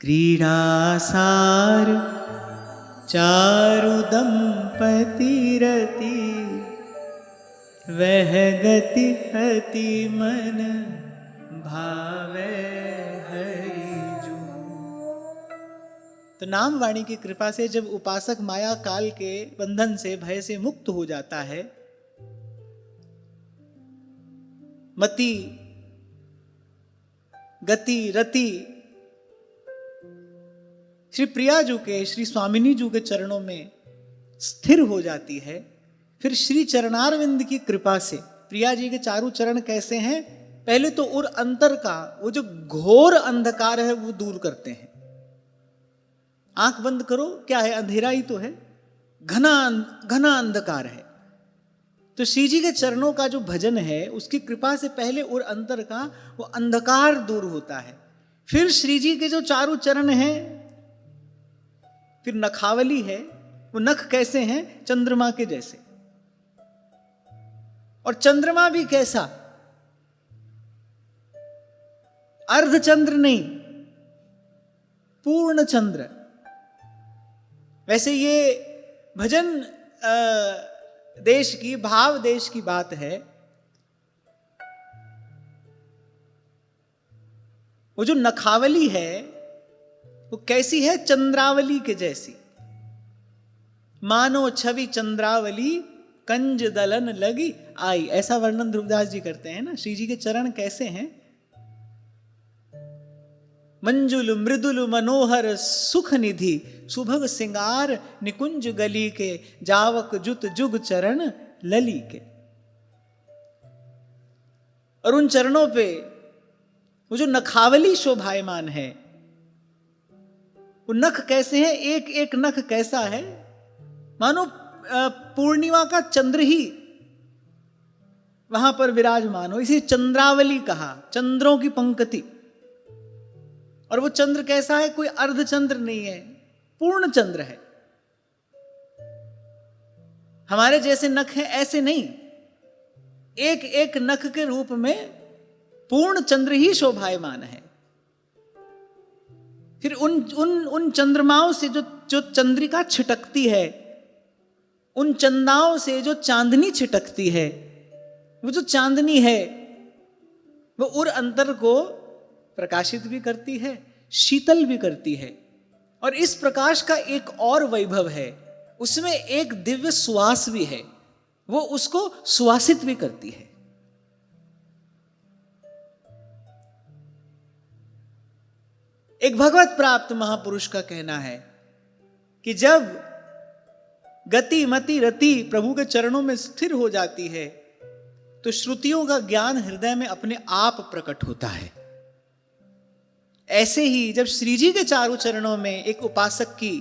क्रीडासार चारु दंपति रति, वह गति अति मन भावे हरिजू। तो नाम वाणी की कृपा से जब उपासक माया काल के बंधन से, भय से मुक्त हो जाता है, मति गति रति श्री प्रियाजू के, श्री स्वामिनी जू के चरणों में स्थिर हो जाती है, फिर श्री चरणारविंद की कृपा से प्रिया जी के चारों चरण कैसे हैं? पहले तो उर अंतर का वो जो घोर अंधकार है वो दूर करते हैं। आंख बंद करो, क्या है? अंधेरा ही तो है, घना घना अंधकार है। तो श्री जी के चरणों का जो भजन है उसकी कृपा से पहले उर अंतर का वो अंधकार दूर होता है। फिर श्री जी के जो चारों चरण हैं, फिर नखावली है, वो नख कैसे हैं? चंद्रमा के जैसे। और चंद्रमा भी कैसा? अर्धचंद्र नहीं, पूर्ण चंद्र। वैसे ये भजन देश की, भाव देश की बात है। वो जो नखावली है वो कैसी है? चंद्रावली के जैसी। मानो छवि चंद्रावली कंज दलन लगी आई, ऐसा वर्णन ध्रुवदास जी करते हैं ना। श्री जी के चरण कैसे हैं? मंजुल मृदुल मनोहर सुख निधि, सुभग सिंगार निकुंज गली के, जावक जुत जुग चरण लली के। और उन चरणों पे वो जो नखावली शोभायमान है, वो नख कैसे हैं? एक एक नख कैसा है? मानो पूर्णिमा का चंद्र ही वहां पर विराजमान हो, इसे चंद्रावली कहा, चंद्रों की पंक्ति। और वो चंद्र कैसा है? कोई अर्धचंद्र नहीं है, पूर्ण चंद्र है। हमारे जैसे नख हैं ऐसे नहीं, एक एक नख के रूप में पूर्ण चंद्र ही शोभायमान है। फिर उन चंद्रमाओं से जो चंद्रिका छिटकती है, उन चंदाओं से जो चांदनी छिटकती है, वो जो चांदनी है वो उर अंतर को प्रकाशित भी करती है, शीतल भी करती है। और इस प्रकाश का एक और वैभव है, उसमें एक दिव्य सुवास भी है, वो उसको सुवासित भी करती है। एक भगवत प्राप्त महापुरुष का कहना है कि जब गति मति रति प्रभु के चरणों में स्थिर हो जाती है तो श्रुतियों का ज्ञान हृदय में अपने आप प्रकट होता है। ऐसे ही जब श्री जी के चारों चरणों में एक उपासक की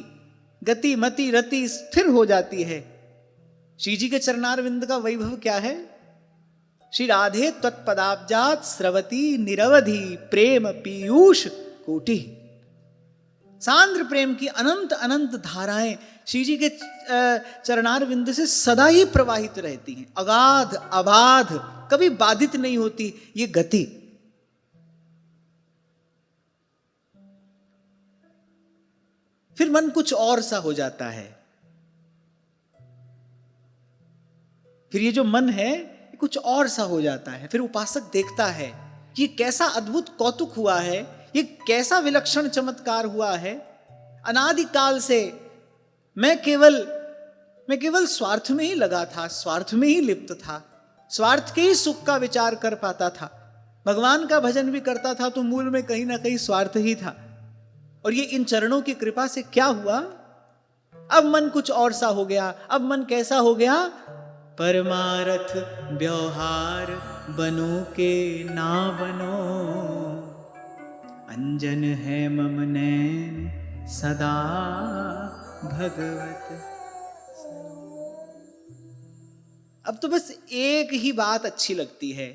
गति मति रति स्थिर हो जाती है, श्री जी के चरणारविंद का वैभव क्या है? श्री राधे त्वत्पदाब्जात स्रवती निरवधि प्रेम पीयूष कोटि। सांद्र प्रेम की अनंत अनंत धाराएं श्री जी के चरणारविंद से सदा ही प्रवाहित रहती हैं, अगाध अबाध, कभी बाधित नहीं होती ये गति। फिर मन कुछ और सा हो जाता है। फिर ये जो मन है कुछ और सा हो जाता है। फिर उपासक देखता है ये कैसा अद्भुत कौतुक हुआ है, ये कैसा विलक्षण चमत्कार हुआ है। अनादिकाल से मैं केवल स्वार्थ में ही लगा था, स्वार्थ में ही लिप्त था, स्वार्थ के ही सुख का विचार कर पाता था। भगवान का भजन भी करता था तो मूल में कहीं ना कहीं स्वार्थ ही था। और ये इन चरणों की कृपा से क्या हुआ? अब मन कुछ और सा हो गया। अब मन कैसा हो गया? परमारथ व्यवहार बनो के ना बनो, अंजन है मम नैन सदा भगवत। अब तो बस एक ही बात अच्छी लगती है,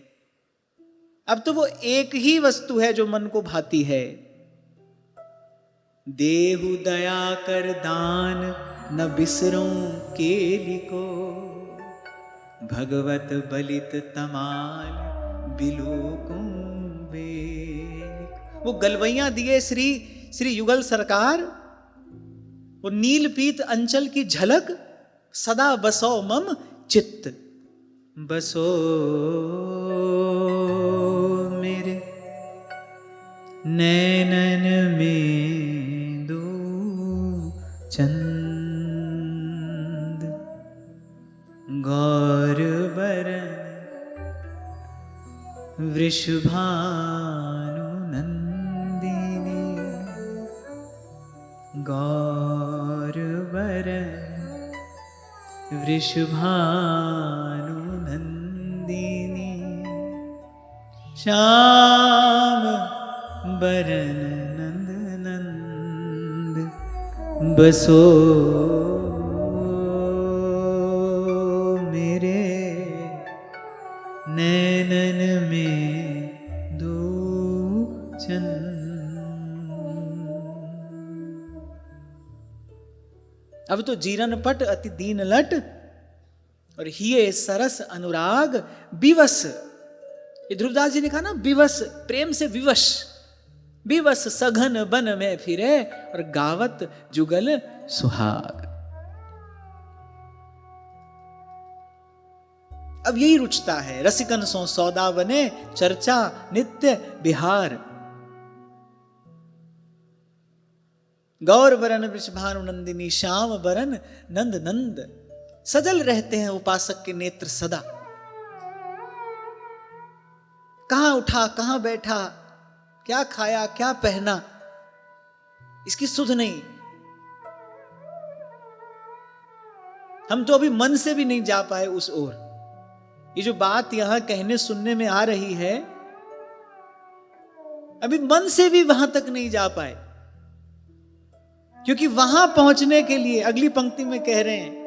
अब तो वो एक ही वस्तु है जो मन को भाती है। देहु दया कर दान न बिसरों केली को, भगवत बलित तमाल बिलोकुं बेक। वो गलवैयां दिए श्री श्री युगल सरकार, वो नीलपीत अंचल की झलक, सदा बसो मम चित्त, बसो मेरे नैनन में दो चंद, गौर बरन वृषभानु नंदिनी, गौर बरन वृषभानु नंदिनी, श्याम बरन नंद नंद, बसो मेरे नैनन में दो चंद। अब तो जीरन पट अति दीन लट, और हिये सरस अनुराग विवश। ये ध्रुवदास जी ने कहा ना, विवश, प्रेम से विवश, विवश सघन बन में फिरे और गावत जुगल सुहाग। अब यही रुचता है, रसिकन सो सौदा बने, चर्चा नित्य बिहार। गौर बरन वृषभानु नंदिनी, श्याम बरन नंद नंद। सजल रहते हैं उपासक के नेत्र सदा। कहां उठा, कहां बैठा, क्या खाया, क्या पहना, इसकी सुध नहीं। हम तो अभी मन से भी नहीं जा पाए उस ओर। ये जो बात यहां कहने सुनने में आ रही है, अभी मन से भी वहां तक नहीं जा पाए, क्योंकि वहां पहुंचने के लिए, अगली पंक्ति में कह रहे हैं,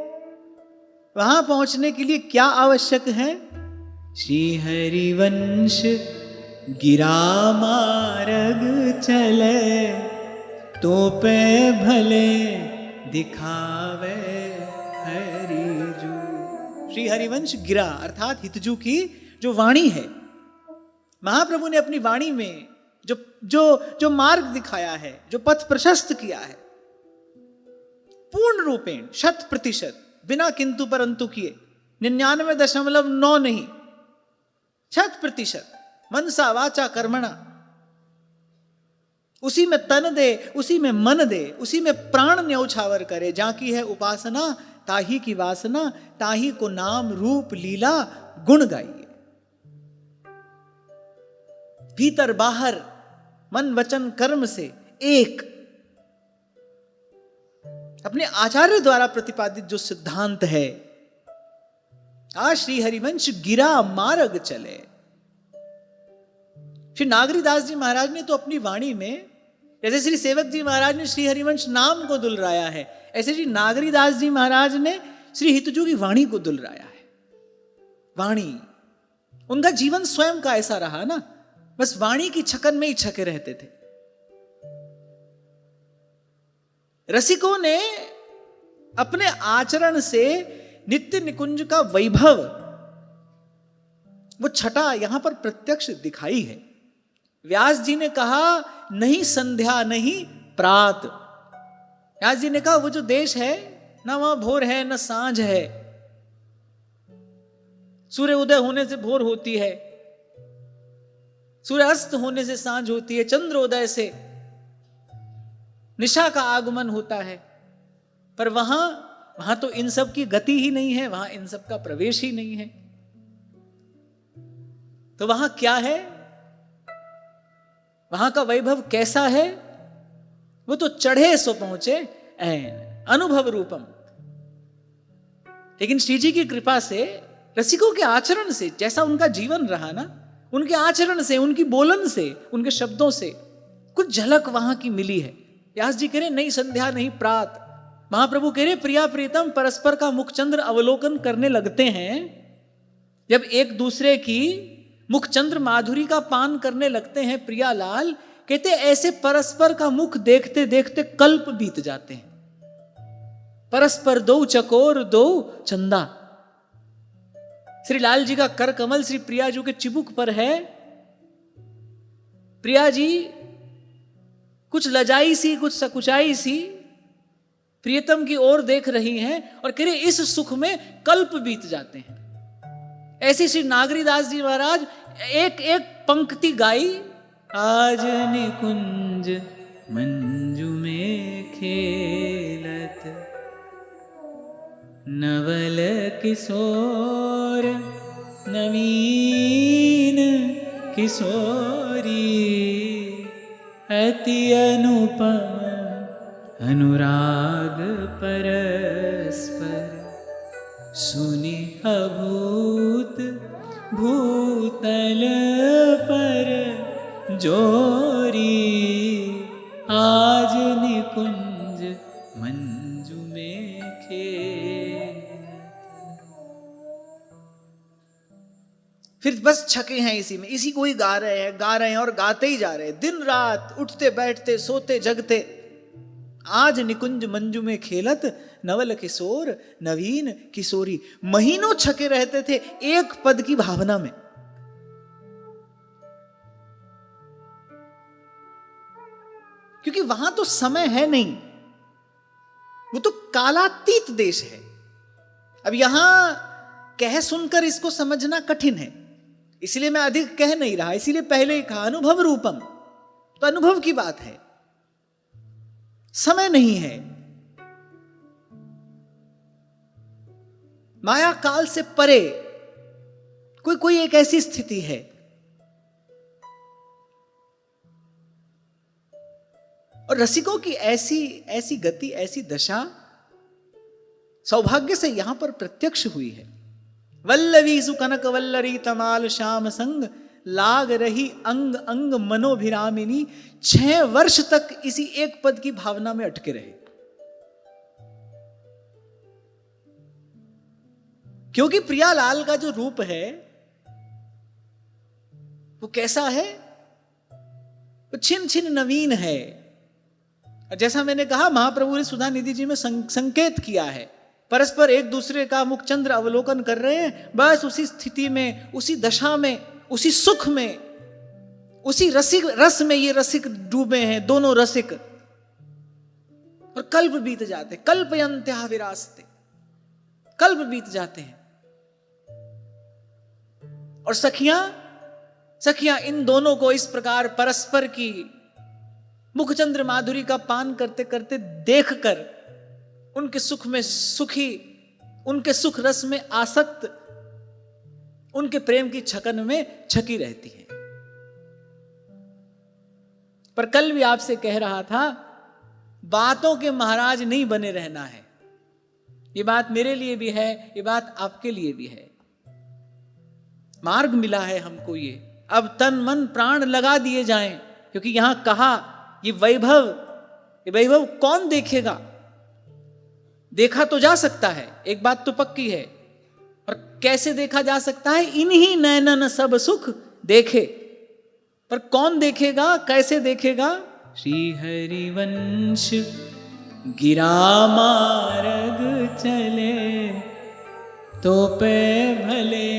वहां पहुंचने के लिए क्या आवश्यक है? श्री हरिवंश गिरा मार्ग चले, तो पे भले दिखावे हरिजू। श्री हरिवंश गिरा अर्थात हितजू की जो वाणी है, महाप्रभु ने अपनी वाणी में जो जो जो मार्ग दिखाया है, जो पथ प्रशस्त किया है, पूर्ण रूपेण 100%, बिना किंतु परंतु किए, 99.9 नहीं, 100%, मनसा वाचा कर्मणा, उसी में तन दे, उसी में मन दे, उसी में प्राण न्यौछावर करे। जहां की है उपासना, ताही की वासना, ताही को नाम रूप लीला गुण गाइए। भीतर बाहर, मन वचन कर्म से एक, अपने आचार्य द्वारा प्रतिपादित जो सिद्धांत है, आज श्री हरिवंश गिरा मार्ग चले। श्री नागरीदास जी महाराज ने तो अपनी वाणी में, जैसे श्री सेवक जी महाराज ने श्री हरिवंश नाम को दुलराया है, ऐसे श्री नागरीदास जी महाराज ने श्री हितजू की वाणी को दुलराया है। वाणी, उनका जीवन स्वयं का ऐसा रहा ना, बस वाणी की छकन में ही छके रहते थे। रसिकों ने अपने आचरण से नित्य निकुंज का वैभव, वो छटा यहां पर प्रत्यक्ष दिखाई है। व्यास जी ने कहा, नहीं संध्या नहीं प्रात। व्यास जी ने कहा, वो जो देश है ना, वहां भोर है न सांझ है। सूर्य उदय होने से भोर होती है, सूर्य अस्त होने से सांझ होती है, चंद्रोदय से निशा का आगमन होता है। पर वहां तो इन सब की गति ही नहीं है, वहां इन सब का प्रवेश ही नहीं है। तो वहां क्या है, वहां का वैभव कैसा है? वो तो चढ़े सो पहुंचे ऐन अनुभव रूपम। लेकिन श्री जी की कृपा से, रसिकों के आचरण से, जैसा उनका जीवन रहा ना, उनके आचरण से, उनकी बोलन से, उनके शब्दों से कुछ झलक वहां की मिली है। व्यास जी कह रहे, नहीं संध्या नहीं प्रात। महाप्रभु कह रहे, प्रिया प्रीतम परस्पर का मुखचंद्र अवलोकन करने लगते हैं। जब एक दूसरे की मुखचंद्र माधुरी का पान करने लगते हैं प्रियालाल, कहते ऐसे परस्पर का मुख देखते देखते कल्प बीत जाते हैं। परस्पर दो चकोर दो चंदा। श्री लाल जी का कर कमल श्री प्रिया जी के चिबुक पर है। प्रिया जी कुछ लजाई सी, कुछ सकुचाई सी प्रियतम की ओर देख रही हैं और कह रहे इस सुख में कल्प बीत जाते हैं। ऐसी श्री नागरीदास जी महाराज एक एक पंक्ति गाई। आज निकुंज मंजू में खेलत नवल किशोर नवीन किशोरी अति अनुपम अनुराग परस्पर सुनि अभूत भूतल पर जोरी आज निकुंज मंजू में खेल। फिर बस छके हैं इसी में, इसी को ही गा रहे हैं और गाते ही जा रहे हैं दिन रात, उठते बैठते सोते जगते। आज निकुंज मंजू में खेलत नवल किशोर नवीन किशोरी। महीनों छके रहते थे एक पद की भावना में। क्योंकि वहां तो समय है नहीं, वो तो कालातीत देश है। अब यहां कह सुनकर इसको समझना कठिन है, इसलिए मैं अधिक कह नहीं रहा, इसीलिए पहले ही कहा अनुभव रूपम। तो अनुभव की बात है, समय नहीं है। माया काल से परे कोई एक ऐसी स्थिति है। और रसिकों की ऐसी गति, ऐसी दशा सौभाग्य से यहां पर प्रत्यक्ष हुई है। वल्लवी सुकनक वल्लरी तमाल श्याम संग लाग रही अंग अंग मनोभिरामिनी। 6 वर्ष तक इसी एक पद की भावना में अटके रहे। क्योंकि प्रियालाल का जो रूप है वो कैसा है, वो छिन छिन नवीन है। जैसा मैंने कहा महाप्रभु ने सुधा निधि जी में संकेत किया है, परस्पर एक दूसरे का मुखचंद्र अवलोकन कर रहे हैं। बस उसी स्थिति में, उसी दशा में, उसी सुख में, उसी रसिक रस में ये रसिक डूबे हैं, दोनों रसिक। और कल्प बीत जाते, कल्पयन्त्या विरास्ते, कल्प बीत जाते हैं। और सखियां इन दोनों को इस प्रकार परस्पर की मुखचंद्र माधुरी का पान करते करते देखकर उनके सुख में सुखी, उनके सुख रस में आसक्त, उनके प्रेम की छकन में छकी रहती है। पर कल भी आपसे कह रहा था, बातों के महाराज नहीं बने रहना है। ये बात मेरे लिए भी है, ये बात आपके लिए भी है। मार्ग मिला है हमको ये, अब तन मन प्राण लगा दिए जाएं। क्योंकि यहां कहा ये वैभव कौन देखेगा? देखा तो जा सकता है, एक बात तो पक्की है। और कैसे देखा जा सकता है? इन्हीं नैनन सब सुख देखे। पर कौन देखेगा, कैसे देखेगा? श्री हरिवंश गिरा मार्ग चले तो पे भले।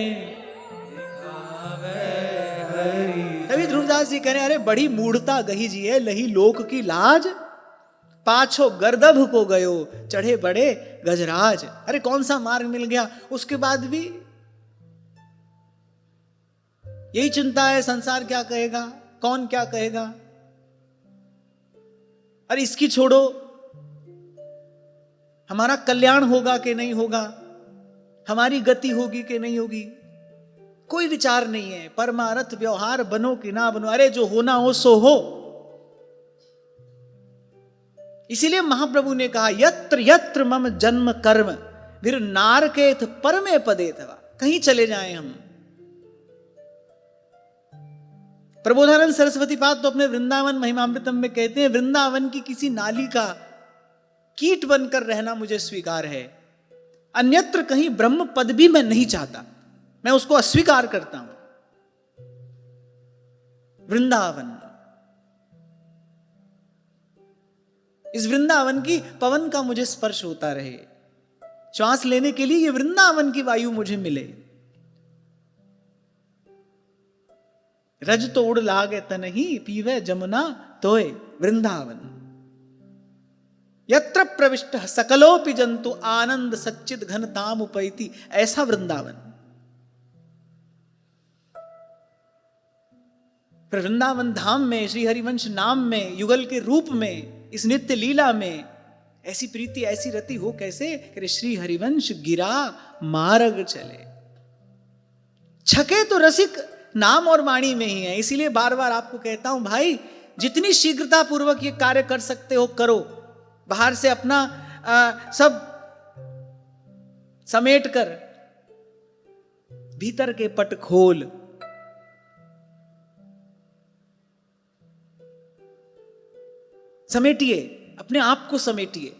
तभी ध्रुवदास जी कह रहे, अरे बड़ी मूढ़ता गही जी है, लही लोक की लाज, पाछो गर्दभ को गयो चढ़े बड़े गजराज। अरे कौन सा मार्ग मिल गया, उसके बाद भी यही चिंता है, संसार क्या कहेगा, कौन क्या कहेगा। अरे इसकी छोड़ो, हमारा कल्याण होगा कि नहीं होगा, हमारी गति होगी कि नहीं होगी, कोई विचार नहीं है। परमार्थ व्यवहार बनो कि ना बनो, अरे जो होना हो सो हो। इसीलिए महाप्रभु ने कहा, यत्र यत्र मम जन्म कर्म फिर नारकेत परमे पदे थवा। कहीं चले जाएं हम। प्रबोधानंद सरस्वती पाद तो अपने वृंदावन महिमामृतम में कहते हैं, वृंदावन की किसी नाली का कीट बनकर रहना मुझे स्वीकार है, अन्यत्र कहीं ब्रह्म पद भी मैं नहीं चाहता, मैं उसको अस्वीकार करता हूं। वृंदावन, इस वृंदावन की पवन का मुझे स्पर्श होता रहे, श्वास लेने के लिए ये वृंदावन की वायु मुझे मिले। रज तो उड़ लागे तनही पीवे जमुना तोय, वृंदावन। यत्र प्रविष्ट सकलोपि जंतु आनंद सच्चिद घनताम उपैति, ऐसा वृंदावन। पर वृंदावन धाम में, श्री हरिवंश नाम में, युगल के रूप में, इस नित्य लीला में ऐसी प्रीति ऐसी रति हो कैसे? कि श्री हरिवंश गिरा मार्ग चले। छके तो रसिक नाम और वाणी में ही है। इसीलिए बार बार आपको कहता हूं भाई, जितनी शीघ्रता पूर्वक ये कार्य कर सकते हो करो। बाहर से अपना सब समेट कर भीतर के पट खोल। समेटिए, अपने आप को समेटिए।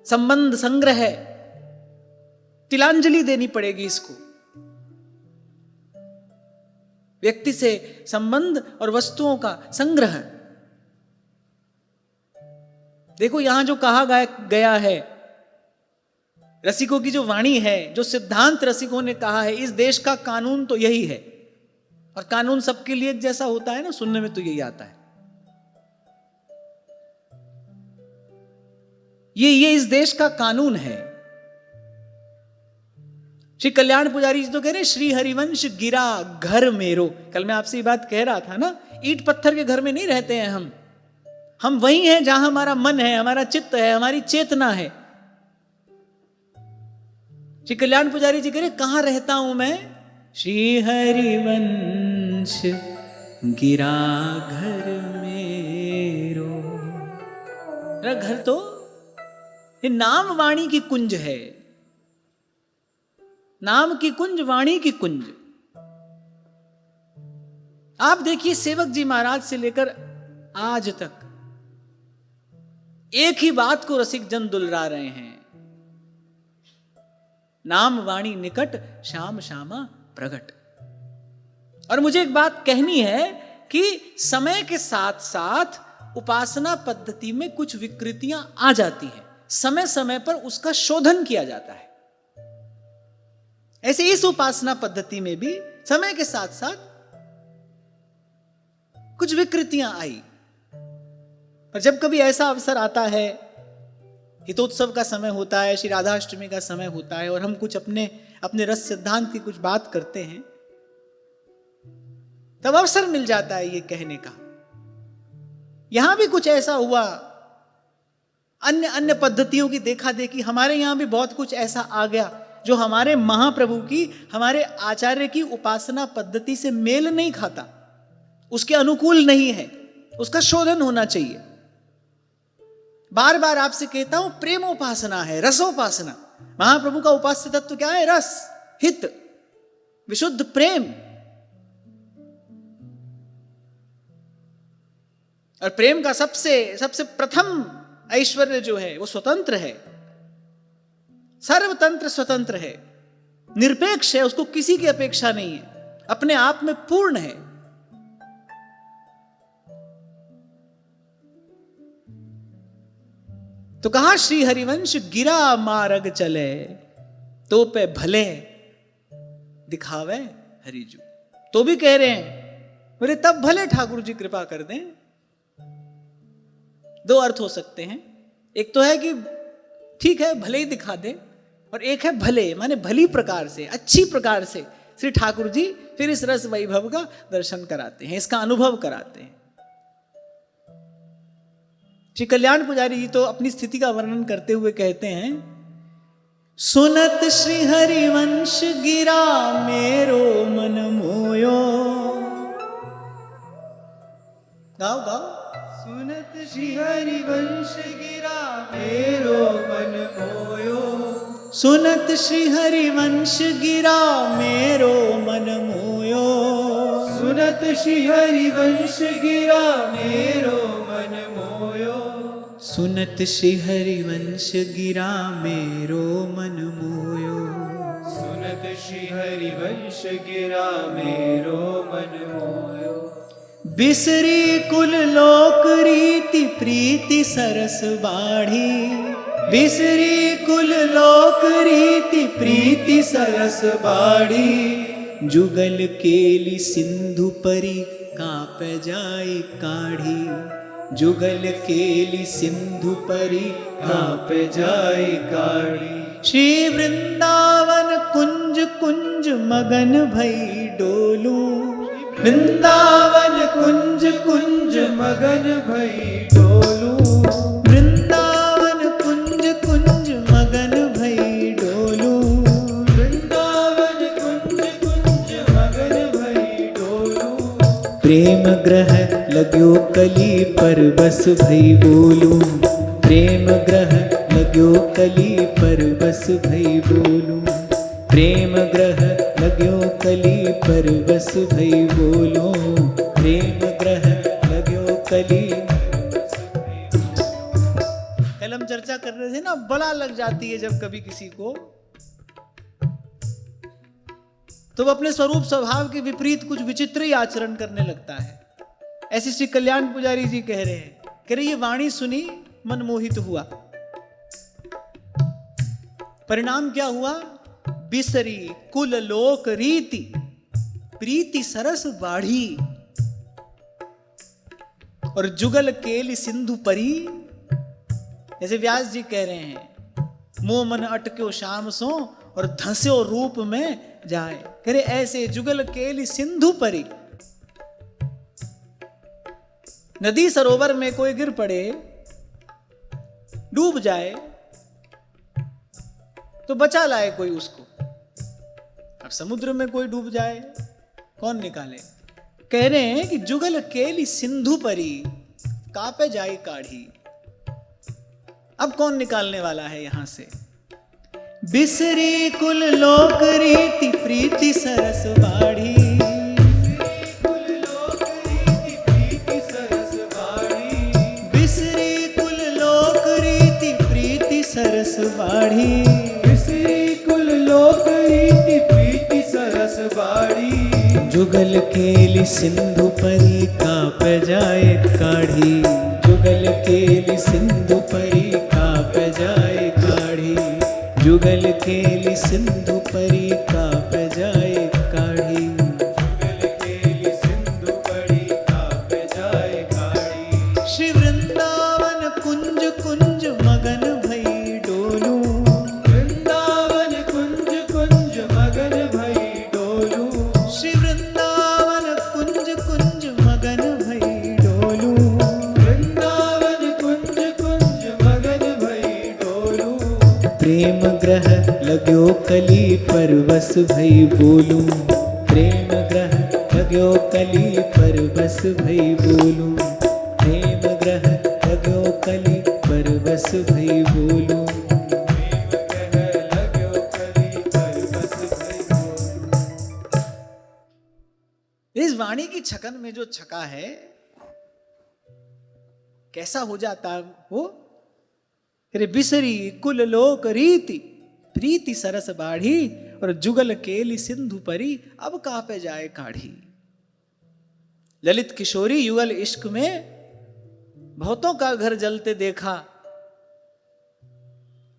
संबंध संग्रह है, तिलांजलि देनी पड़ेगी इसको। व्यक्ति से संबंध और वस्तुओं का संग्रह। देखो यहां जो कहा गया है, रसिकों की जो वाणी है, जो सिद्धांत रसिकों ने कहा है, इस देश का कानून तो यही है। और कानून सबके लिए जैसा होता है ना, सुनने में तो यही आता है। ये इस देश का कानून है। श्री कल्याण पुजारी जी तो कह रहे श्री हरिवंश गिरा घर मेरो। कल मैं आपसे ये बात कह रहा था ना, ईंट पत्थर के घर में नहीं रहते हैं हम वही हैं जहां हमारा मन है, हमारा चित्त है, हमारी चेतना है। श्री कल्याण पुजारी जी कह रहे कहां रहता हूं मैं? श्री हरिवंश गिरा घर मेरो। मेरा घर तो ये नाम वाणी की कुंज है। नाम की कुंज, वाणी की कुंज। आप देखिए सेवक जी महाराज से लेकर आज तक एक ही बात को रसिक जन दुलरा रहे हैं। नाम वाणी निकट, श्याम श्यामा प्रगट। और मुझे एक बात कहनी है कि समय के साथ साथ उपासना पद्धति में कुछ विकृतियां आ जाती हैं। समय समय पर उसका शोधन किया जाता है। ऐसे इस उपासना पद्धति में भी समय के साथ साथ कुछ विकृतियां आई। और जब कभी ऐसा अवसर आता है, हितोत्सव का समय होता है, श्री राधाष्टमी का समय होता है, और हम कुछ अपने रस सिद्धांत की कुछ बात करते हैं, तब अवसर मिल जाता है ये कहने का। यहां भी कुछ ऐसा हुआ, अन्य पद्धतियों की देखा देखी हमारे यहां भी बहुत कुछ ऐसा आ गया जो हमारे महाप्रभु की, हमारे आचार्य की उपासना पद्धति से मेल नहीं खाता, उसके अनुकूल नहीं है। उसका शोधन होना चाहिए। बार बार आपसे कहता हूं, प्रेमोपासना है, रसोपासना। महाप्रभु का उपास्य तत्व क्या है? रस, हित, विशुद्ध प्रेम। और प्रेम का सबसे प्रथम ऐश्वर्य जो है वो स्वतंत्र है, सर्वतंत्र स्वतंत्र है, निरपेक्ष है, उसको किसी की अपेक्षा नहीं है, अपने आप में पूर्ण है। तो कहा श्री हरिवंश गिरा मार्ग चले, तो पे भले दिखावे हरिजू। तो भी कह रहे हैं बोले तब भले ठाकुर जी कृपा कर दें। दो अर्थ हो सकते हैं। एक तो है कि ठीक है भले ही दिखा दे, और एक है भले माने भली प्रकार से, अच्छी प्रकार से श्री ठाकुर जी फिर इस रस वैभव का दर्शन कराते हैं, इसका अनुभव कराते हैं। श्री कल्याण पुजारी जी तो अपनी स्थिति का वर्णन करते हुए कहते हैं, सुनत श्री हरिवंश गिरा मेरो मन मोयो। गाओ गाओ। सुनत श्री हरिवंश गिरा मेरो मन मोयो। सुनत श्री हरिवंश गिरा मेरो मन मोयो। सुनत श्री हरिवंश गिरा मेरो मन मोयो। सुनत श्री हरिवंश गिरा मेरो मन मोयो। सुनत श्री हरिवंश गिरा मेरो मन मोयो। बिसरी कुल लोक रीति प्रीति सरस बाढ़ी। बिसरी कुल लोक रीति प्रीति सरस बाड़ी। जुगल केली सिंधु परी कांपे जाए काढ़ी, जुगल केली सिंधु परी कांपे जाए काढ़ी। श्री वृंदावन कुंज कुंज मगन भई डोलू, वृंदावन कुंज कुंज मगन भई डोलू, वृंदावन कुंज कुंज मगन भई डोलू, वृंदावन कुंज कुंज मगन भई डोलू। प्रेम ग्रह लग्यो कली पर बस भई बोलू, प्रेम ग्रह लग्यो कली पर बस भई बोलू, प्रेम ग्रह लग्यो कली पर बस भई बोलो, प्रेम ग्रह लग्यो कली। कल हम चर्चा कर रहे थे ना, बला लग जाती है जब कभी किसी को, तो वो अपने स्वरूप स्वभाव के विपरीत कुछ विचित्र ही आचरण करने लगता है। ऐसे श्री कल्याण पुजारी जी कह रहे ये वाणी सुनी मन मोहित हुआ, परिणाम क्या हुआ? बिसरी कुल लोक रीति, प्रीति सरस बाढ़ी, और जुगल केली सिंधु परी। जैसे व्यास जी कह रहे हैं, मोह मन अटक्यो शाम सो और धंस्यो रूप में जाए। कह रहे ऐसे जुगल केली सिंधु परी। नदी सरोवर में कोई गिर पड़े, डूब जाए, तो बचा लाए कोई उसको। अब समुद्र में कोई डूब जाए, कौन निकाले? कह रहे हैं कि जुगल केली सिंधु परी, कापे जाए काढ़ी। अब कौन निकालने वाला है यहां से? बिसरी कुल लोक रीति, प्रीति सरस बाढ़ी, बिसरी कुल लोक रीति, प्रीति सरस बाढ़ी, बिसरी कुल लोक रीति, प्रीति सरस बाढ़ी। जुगल केली सिंधु परी, कापे जाए काढ़ी, जुगल केली सिंधु परी, कापे जाए काढ़ी, जुगल केली सिंधु परी, कापे जाए काढ़ी, जुगल केली सिंधु परी, कापे जाए काढ़ी। श्री वृंदावन कुंज कुंज मगन भई डोलू, वृंदावन कुंज कुंज मगन भई डोलू, श्री वृंदावन कुंज कुंज मगन भई डोलू, वृंदावन कुंज कुंज मगन भई डोलू। प्रेम ग्रह लग्यो कली पर बस भई बोलू, प्रेम ग्रह लग्यो कली पर बस भई बोलू, प्रेम ग्रह लग्यो कली पर बस भई बोलू। प्रेम ग्रह लग्यो कली पर बस भई बोलू। इस वाणी की छकन में जो छका है, कैसा हो जाता वो? तेरे बिसरी कुल लोक रीति, प्रीति सरस बाढ़ी, और जुगल केली सिंधु परी, अब कापे जाए काढ़ी। ललित किशोरी युगल इश्क में बहुतों का घर जलते देखा,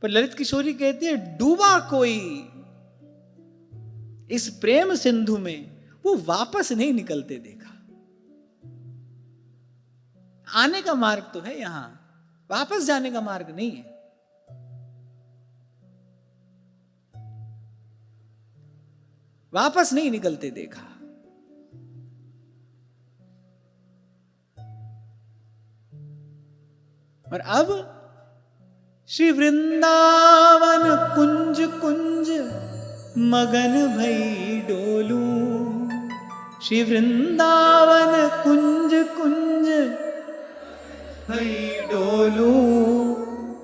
पर ललित किशोरी कहती है डूबा कोई इस प्रेम सिंधु में, वो वापस नहीं निकलते देखा। आने का मार्ग तो है यहां, वापस जाने का मार्ग नहीं है। वापस नहीं निकलते देखा। और अब श्री वृंदावन कुंज कुंज मगन भई डोलू, श्री वृंदावन कुंज कुंज भई डोलू।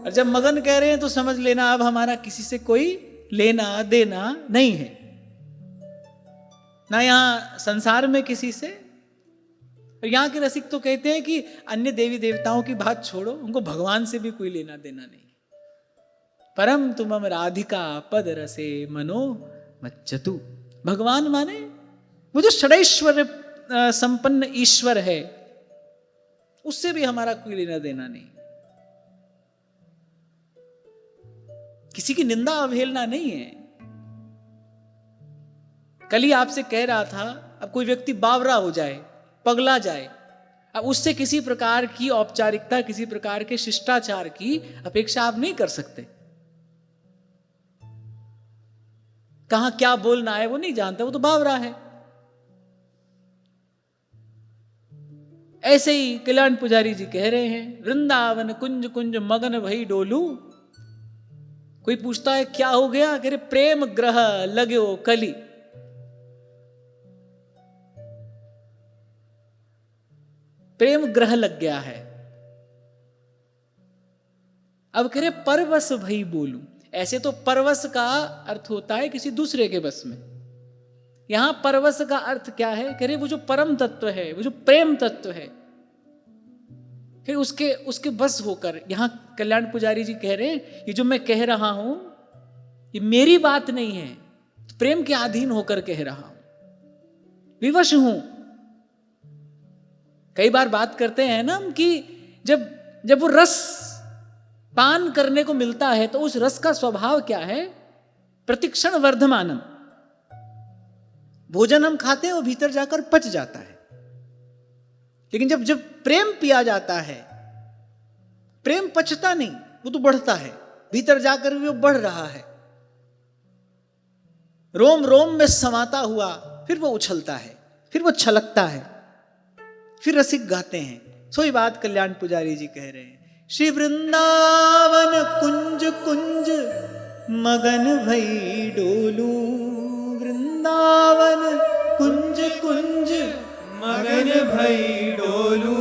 और जब मगन कह रहे हैं तो समझ लेना अब हमारा किसी से कोई लेना देना नहीं है, ना यहां संसार में किसी से। और यहां के रसिक तो कहते हैं कि अन्य देवी देवताओं की बात छोड़ो, उनको भगवान से भी कोई लेना देना नहीं। परम तुमम राधिका पद रसे मनो मच्चतु। भगवान माने वो जो षडैश्वर्य संपन्न ईश्वर है, उससे भी हमारा कोई लेना देना नहीं। किसी की निंदा अवहेलना नहीं है। कल ही आपसे कह रहा था, अब कोई व्यक्ति बावरा हो जाए, पगला जाए। अब उससे किसी प्रकार की औपचारिकता, किसी प्रकार के शिष्टाचार की अपेक्षा आप नहीं कर सकते। कहां क्या बोलना है वो नहीं जानता, वो तो बावरा है। ऐसे ही कल्याण पुजारी जी कह रहे हैं, वृंदावन कुंज कुंज मगन भई डोलू। कोई पूछता है क्या हो गया, कह रहे प्रेम ग्रह लगो कली। प्रेम ग्रह लग गया है। अब कह रहे परवश भई बोलू। ऐसे तो परवश का अर्थ होता है किसी दूसरे के बस में, यहां परवश का अर्थ क्या है, कह रहे वो जो परम तत्व है, वो जो प्रेम तत्व है, फिर उसके बस होकर। यहां कल्याण पुजारी जी कह रहे हैं ये जो मैं कह रहा हूं ये मेरी बात नहीं है, प्रेम के अधीन होकर कह रहा हूं, विवश हूं। कई बार बात करते हैं ना कि जब वो रस पान करने को मिलता है तो उस रस का स्वभाव क्या है, प्रतिक्षण वर्धमानम। भोजन हम खाते हैं वो भीतर जाकर पच जाता है, लेकिन जब प्रेम पिया जाता है, प्रेम पचता नहीं, वो तो बढ़ता है, भीतर जाकर भी वो बढ़ रहा है, रोम रोम में समाता हुआ, फिर वो उछलता है, फिर वो छलकता है, फिर रसिक गाते हैं। सोई बात कल्याण पुजारी जी कह रहे हैं, श्री वृंदावन कुंज कुंज मगन भई डोलू। वृंदावन कुंज कुंज मगन भई डोलू।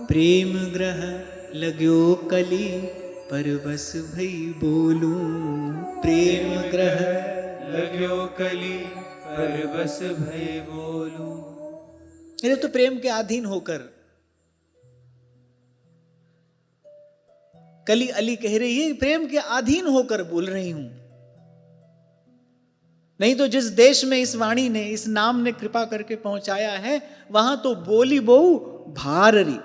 प्रेम ग्रह लगो कली परवश भई बोलू। प्रेम ग्रह लगो कली परवश भई बोलू। ये तो प्रेम के अधीन होकर कली अली कह रही है, प्रेम के अधीन होकर बोल रही हूं। नहीं तो जिस देश में इस वाणी ने, इस नाम ने कृपा करके पहुंचाया है, वहां तो बोली बहु भाररी,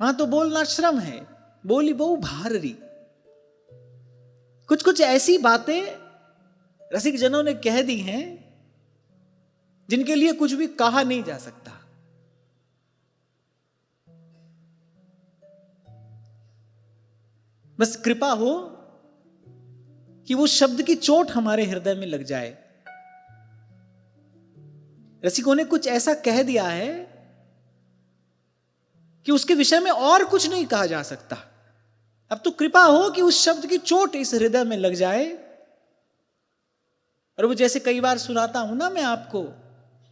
वहां तो बोलना श्रम है, बोली बहु भाररी। कुछ कुछ ऐसी बातें रसिक जनों ने कह दी हैं जिनके लिए कुछ भी कहा नहीं जा सकता। बस कृपा हो कि वो शब्द की चोट हमारे हृदय में लग जाए। रसिकों ने कुछ ऐसा कह दिया है कि उसके विषय में और कुछ नहीं कहा जा सकता। अब तो कृपा हो कि उस शब्द की चोट इस हृदय में लग जाए। और वो जैसे कई बार सुनाता हूं ना मैं आपको,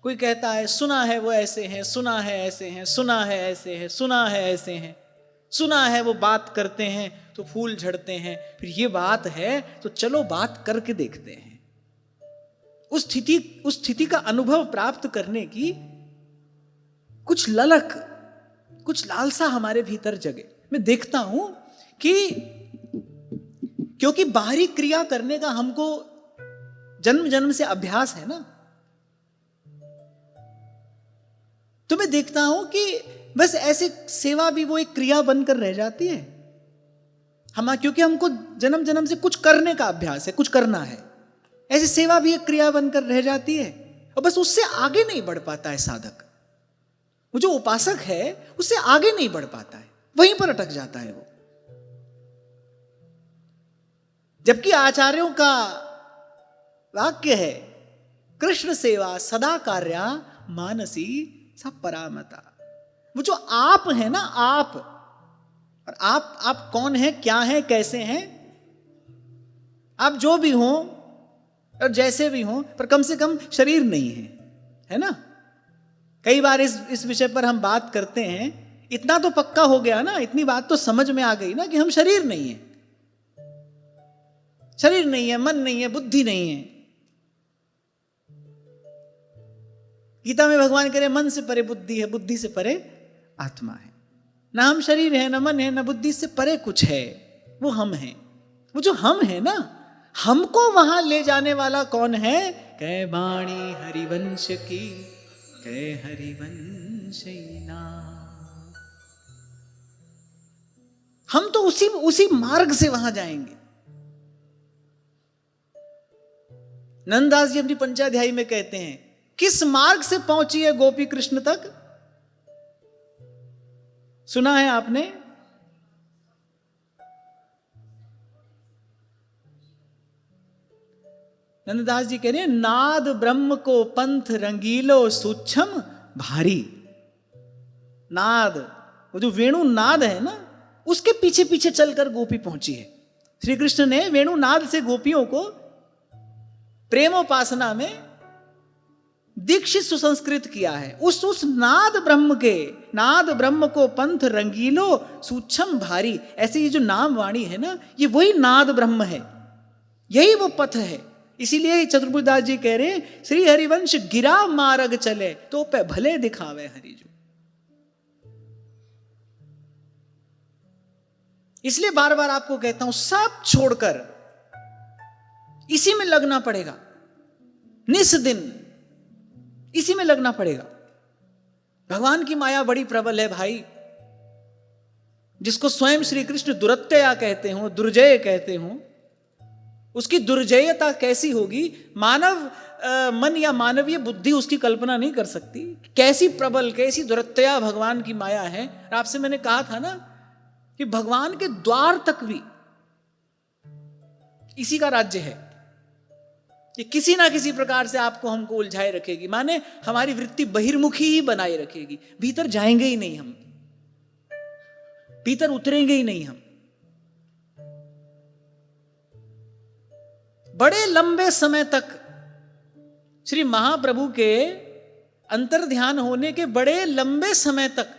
कोई कहता है सुना है वो ऐसे हैं, सुना है ऐसे हैं, सुना है ऐसे हैं, सुना है ऐसे हैं, सुना है वो बात करते हैं तो फूल झड़ते हैं, फिर ये बात है तो चलो बात करके देखते हैं। उस स्थिति का अनुभव प्राप्त करने की कुछ ललक, कुछ लालसा हमारे भीतर जगे। मैं देखता हूं कि क्योंकि बाहरी क्रिया करने का हमको जन्म जन्म से अभ्यास है ना, तो मैं देखता हूं कि बस ऐसे सेवा भी वो एक क्रिया बनकर रह जाती है। क्योंकि हमको जन्म जन्म से कुछ करने का अभ्यास है, कुछ करना है, ऐसी सेवा भी एक क्रिया बनकर रह जाती है और बस उससे आगे नहीं बढ़ पाता है साधक। वो जो उपासक है उससे आगे नहीं बढ़ पाता है, वहीं पर अटक जाता है वो। जबकि आचार्यों का वाक्य है, कृष्ण सेवा सदा कार्या मानसी सब परामता। वो जो आप है ना, आप, और आप कौन है, क्या है, कैसे हैं, आप जो भी हो और जैसे भी हो, पर कम से कम शरीर नहीं है ना। कई बार इस विषय पर हम बात करते हैं, इतना तो पक्का हो गया ना, इतनी बात तो समझ में आ गई ना कि हम शरीर नहीं है, शरीर नहीं है, मन नहीं है, बुद्धि नहीं है। गीता में भगवान कह रहे मन से परे बुद्धि है, बुद्धि से परे आत्मा है। ना हम शरीर है, ना मन है, ना बुद्धि से परे कुछ है, वो हम हैं। वो जो हम है ना, हमको वहां ले जाने वाला कौन है? कै बाणी हरिवंश की, कै हरिवंश नाम। हम तो उसी मार्ग से वहां जाएंगे। नंददास जी अपनी पंचाध्यायी में कहते हैं, किस मार्ग से पहुंची है गोपी कृष्ण तक? सुना है आपने? नंददास जी कह रहे हैं, नाद ब्रह्म को पंथ रंगीलो सूक्ष्म भारी। नाद, वो जो वेणु नाद है ना, उसके पीछे पीछे चलकर गोपी पहुंची है। श्री कृष्ण ने वेणु नाद से गोपियों को प्रेमोपासना में दीक्षित सुसंस्कृत किया है। उस नाद ब्रह्म के, नाद ब्रह्म को पंथ रंगीलो सूक्ष्म भारी, ऐसे ये जो नाम वाणी है ना, ये वही नाद ब्रह्म है, यही वो पथ है। इसीलिए चतुर्भुजदास जी कह रहे हैं, श्री हरिवंश गिरा मार्ग चले तो पे भले दिखावे हरिजू। इसलिए बार बार आपको कहता हूं, सब छोड़कर इसी में लगना पड़ेगा, निस दिन इसी में लगना पड़ेगा। भगवान की माया बड़ी प्रबल है भाई। जिसको स्वयं श्री कृष्ण दुरत्यया कहते हो, दुर्जय कहते हो, उसकी दुर्जयता कैसी होगी, मानव मन या मानवीय बुद्धि उसकी कल्पना नहीं कर सकती। कैसी प्रबल, कैसी दुरत्यया भगवान की माया है। आपसे मैंने कहा था ना कि भगवान के द्वार तक भी इसी का राज्य है। ये किसी ना किसी प्रकार से आपको हमको उलझाए रखेगी, माने हमारी वृत्ति बहिर्मुखी ही बनाए रखेगी। भीतर जाएंगे ही नहीं हम, भीतर उतरेंगे ही नहीं हम। बड़े लंबे समय तक श्री महाप्रभु के अंतर ध्यान होने के बड़े लंबे समय तक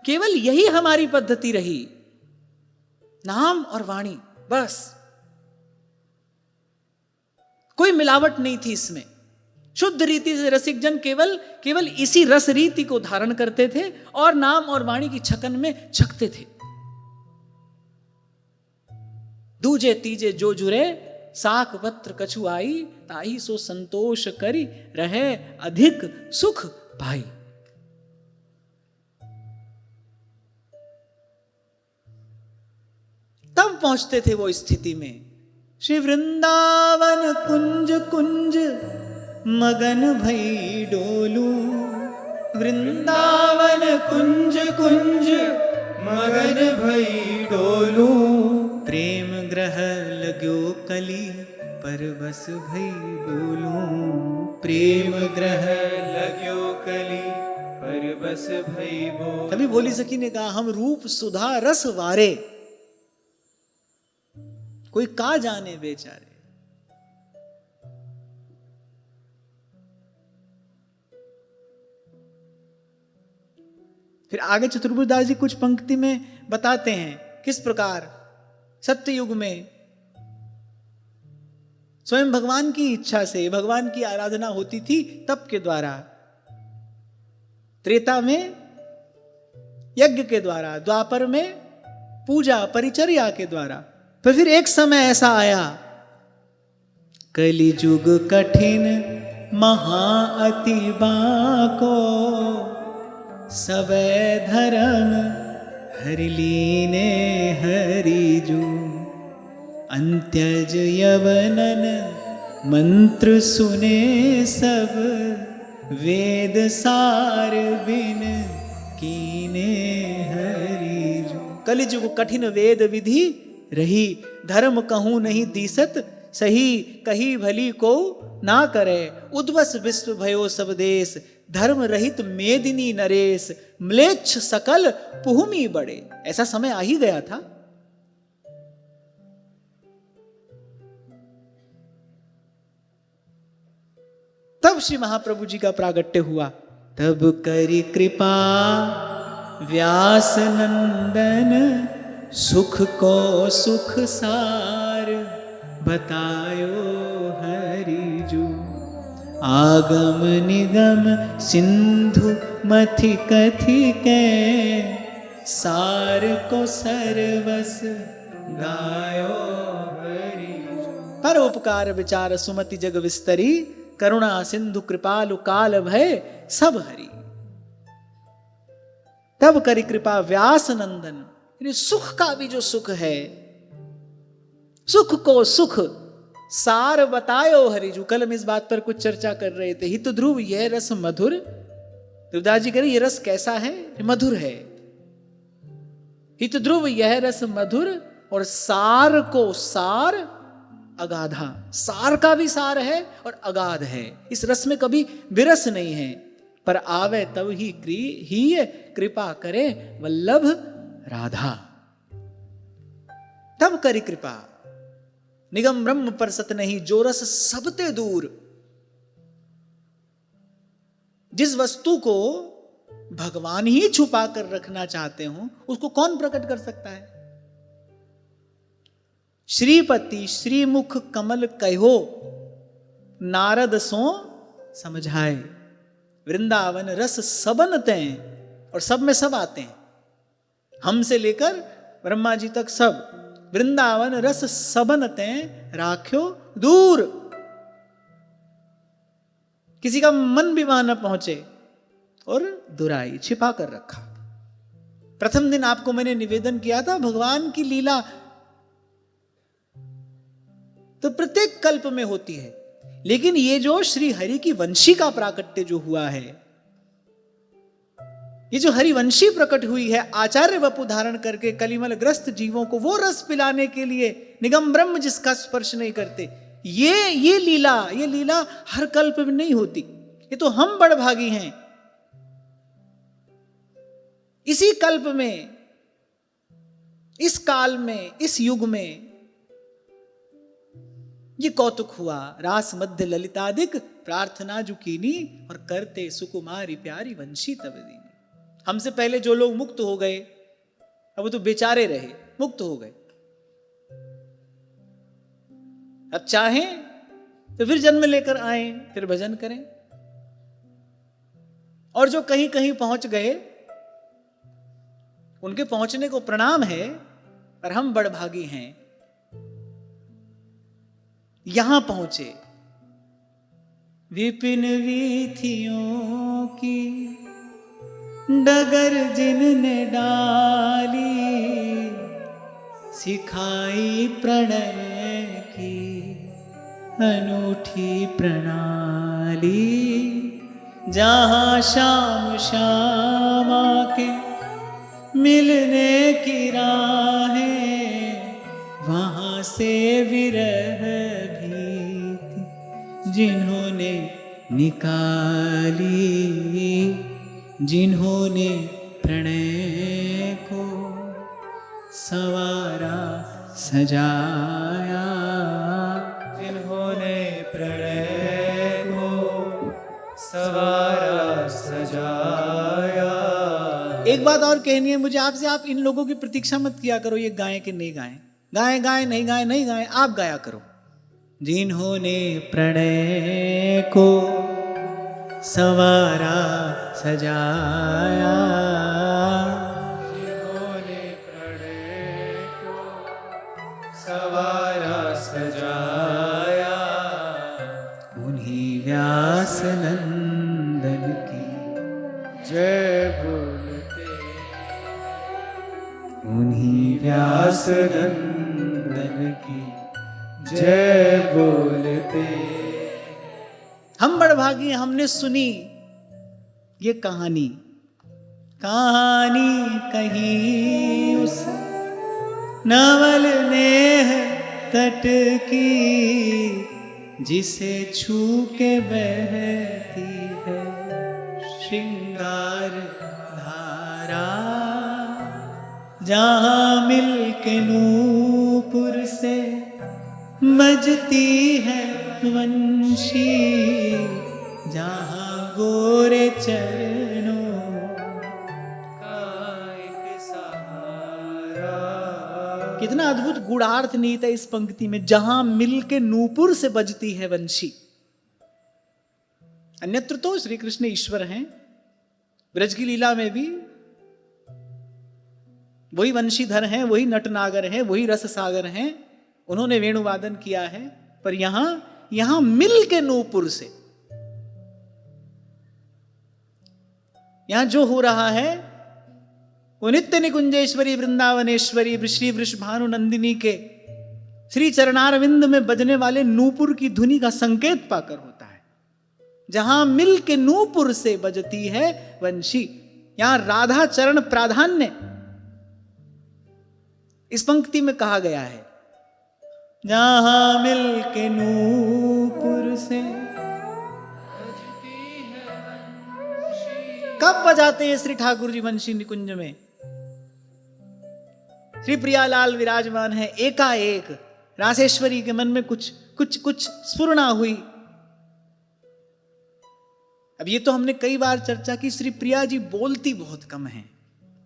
केवल यही हमारी पद्धति रही, नाम और वाणी, बस। कोई मिलावट नहीं थी इसमें। शुद्ध रीति से रसिक जन केवल इसी रस रीति को धारण करते थे और नाम और वाणी की छकन में छकते थे। दूजे तीजे जो जुरे साख पत्र कछु आई, ताही सो संतोष करी रहे अधिक सुख पाई। तब पहुंचते थे वो स्थिति में। श्री वृंदावन कुंज कुंज मगन भई डोलू, वृंदावन कुंज कुंज मगन भई डोलू, प्रेम ग्रह लगो कली परवश भई डोलू। प्रेम ग्रह लाग्यो कली परवश भई बोलू। तभी भोली सखी ने कहा, हम रूप सुधा रस वारे, कोई का जाने बेचारे। फिर आगे चतुर्भुजदास जी कुछ पंक्ति में बताते हैं किस प्रकार सत्य युग में स्वयं भगवान की इच्छा से भगवान की आराधना होती थी तप के द्वारा, त्रेता में यज्ञ के द्वारा, द्वापर में पूजा परिचर्या के द्वारा। पर फिर एक समय ऐसा आया, कलिजुग कठिन महा अति बाको, सबे धर्म हरि लीने हरिजू। अंत्यज यवनन मंत्र सुने सब, वेद सार बिन कीने हरिजू। कलिजुग कठिन वेद विधि रही, धर्म कहूं नहीं दीसत, सही कही भली को ना करे। उद्वस विश्व भयो सब देश, धर्म रहित मेदिनी नरेश। म्लेच्छ सकल पुहुमी बड़े। ऐसा समय आ ही गया था। तब श्री महाप्रभु जी का प्रागट्य हुआ। तब करी कृपा व्यास नंदन, सुख को सुख सार बतायो हरिजू। आगम निगम सिंधु मथि कथि के, सार को सर्वस गायो हरिजू। परोपकार विचार सुमति जग विस्तरी, करुणा सिंधु कृपालु काल भय सब हरि। तब करी कृपा व्यास नंदन, सुख का भी जो सुख है, सुख को सुख सार बतायो हरिजू। कल हम इस बात पर कुछ चर्चा कर रहे थे। हित ध्रुव यह रस मधुर। ध्रुवदास जी कह रहे ये रस कैसा है? मधुर है। हित ध्रुव यह रस मधुर, और सार को सार अगाधा। सार का भी सार है और अगाध है। इस रस में कभी विरस नहीं है। पर आवे तब ही कृपा करे वल्लभ राधा। तब करी कृपा। निगम ब्रह्म पर सत नहीं, जो रस सबते दूर। जिस वस्तु को भगवान ही छुपा कर रखना चाहते हो, उसको कौन प्रकट कर सकता है? श्रीपति श्रीमुख कमल कहो, नारद सो समझाए। वृंदावन रस सबन तैं, और सब में सब आते हैं, हमसे लेकर ब्रह्मा जी तक सब। वृंदावन रस सबन तैं राख्यो दूर। किसी का मन भी वहां न पहुंचे, और दुराई छिपा कर रखा। प्रथम दिन आपको मैंने निवेदन किया था, भगवान की लीला तो प्रत्येक कल्प में होती है, लेकिन ये जो श्री हरि की वंशी का प्राकट्य जो हुआ है, ये जो हरिवंशी प्रकट हुई है, आचार्य वपु धारण करके कलिमल ग्रस्त जीवों को वो रस पिलाने के लिए, निगम ब्रह्म जिसका स्पर्श नहीं करते, ये लीला हर कल्प में नहीं होती। ये तो हम बड़भागी हैं। इसी कल्प में, इस काल में, इस युग में ये कौतुक हुआ। रास मध्य ललितादिक प्रार्थना जुकीनी, और करते सुकुमारी प्यारी वंशी तब दीनी। हमसे पहले जो लोग मुक्त हो गए, अब वो तो बेचारे रहे, मुक्त हो गए। अब चाहें तो फिर जन्म लेकर आए, फिर भजन करें। और जो कहीं कहीं पहुंच गए, उनके पहुंचने को प्रणाम है, पर हम बड़भागी हैं, यहां पहुंचे। विपिन वीथियों की डगर जिनने डाली, सिखाई प्रणय की अनूठी प्रणाली। जहां शाम श्यामा के मिलने की राहें, वहां से विरह भीति जिन्होंने निकाली। जिन्होंने प्रणय को संवारा सजाया, जिन्होंने प्रणय को संवारा सजाया। एक बात और कहनी है मुझे आपसे, आप इन लोगों की प्रतीक्षा मत किया करो ये गाएं कि नहीं गाएं, गाएं नहीं गाएं, आप गाया करो। जिन्होंने प्रणय को संवारा सजाया, जिन्होंने प्रणय को संवारा सजाया, उन्हीं व्यास नंदन की जय बोलते। उन्हीं व्यास नंदन की जय बोलते। हम बड़भागी हैं, हमने सुनी ये कहानी कही उस नवल नेह तट की, जिसे छू के बहती है श्रृंगार धारा। जहां मिल के नूपुर से बजती है वंशी, जहां गोरे चरणों का एक सहारा। कितना अद्भुत गूढ़ार्थ निहित है इस पंक्ति में। जहां मिल के नूपुर से बजती है वंशी। अन्यत्र तो श्री कृष्ण ईश्वर हैं, ब्रज की लीला में भी वही वंशीधर हैं, वही नटनागर हैं, वही रस सागर हैं, उन्होंने वेणुवादन किया है। पर यहां मिल के नूपुर से यहां जो हो रहा है वो नित्य निकुंजेश्वरी वृंदावनेश्वरी श्री वृषभानु नंदिनी के श्री चरणारविंद में बजने वाले नूपुर की धुनी का संकेत पाकर होता है। जहां मिल के नूपुर से बजती है वंशी, यहां राधा चरण प्राधान्य इस पंक्ति में कहा गया है। जहां मिल के नूपुर से कब बजाते हैं श्री ठाकुर जी वंशी निकुंज में? श्री प्रियालाल विराजमान है, एकाएक रासेश्वरी के मन में कुछ स्फुरणा हुई। अब ये तो हमने कई बार चर्चा की, श्री प्रिया जी बोलती बहुत कम है,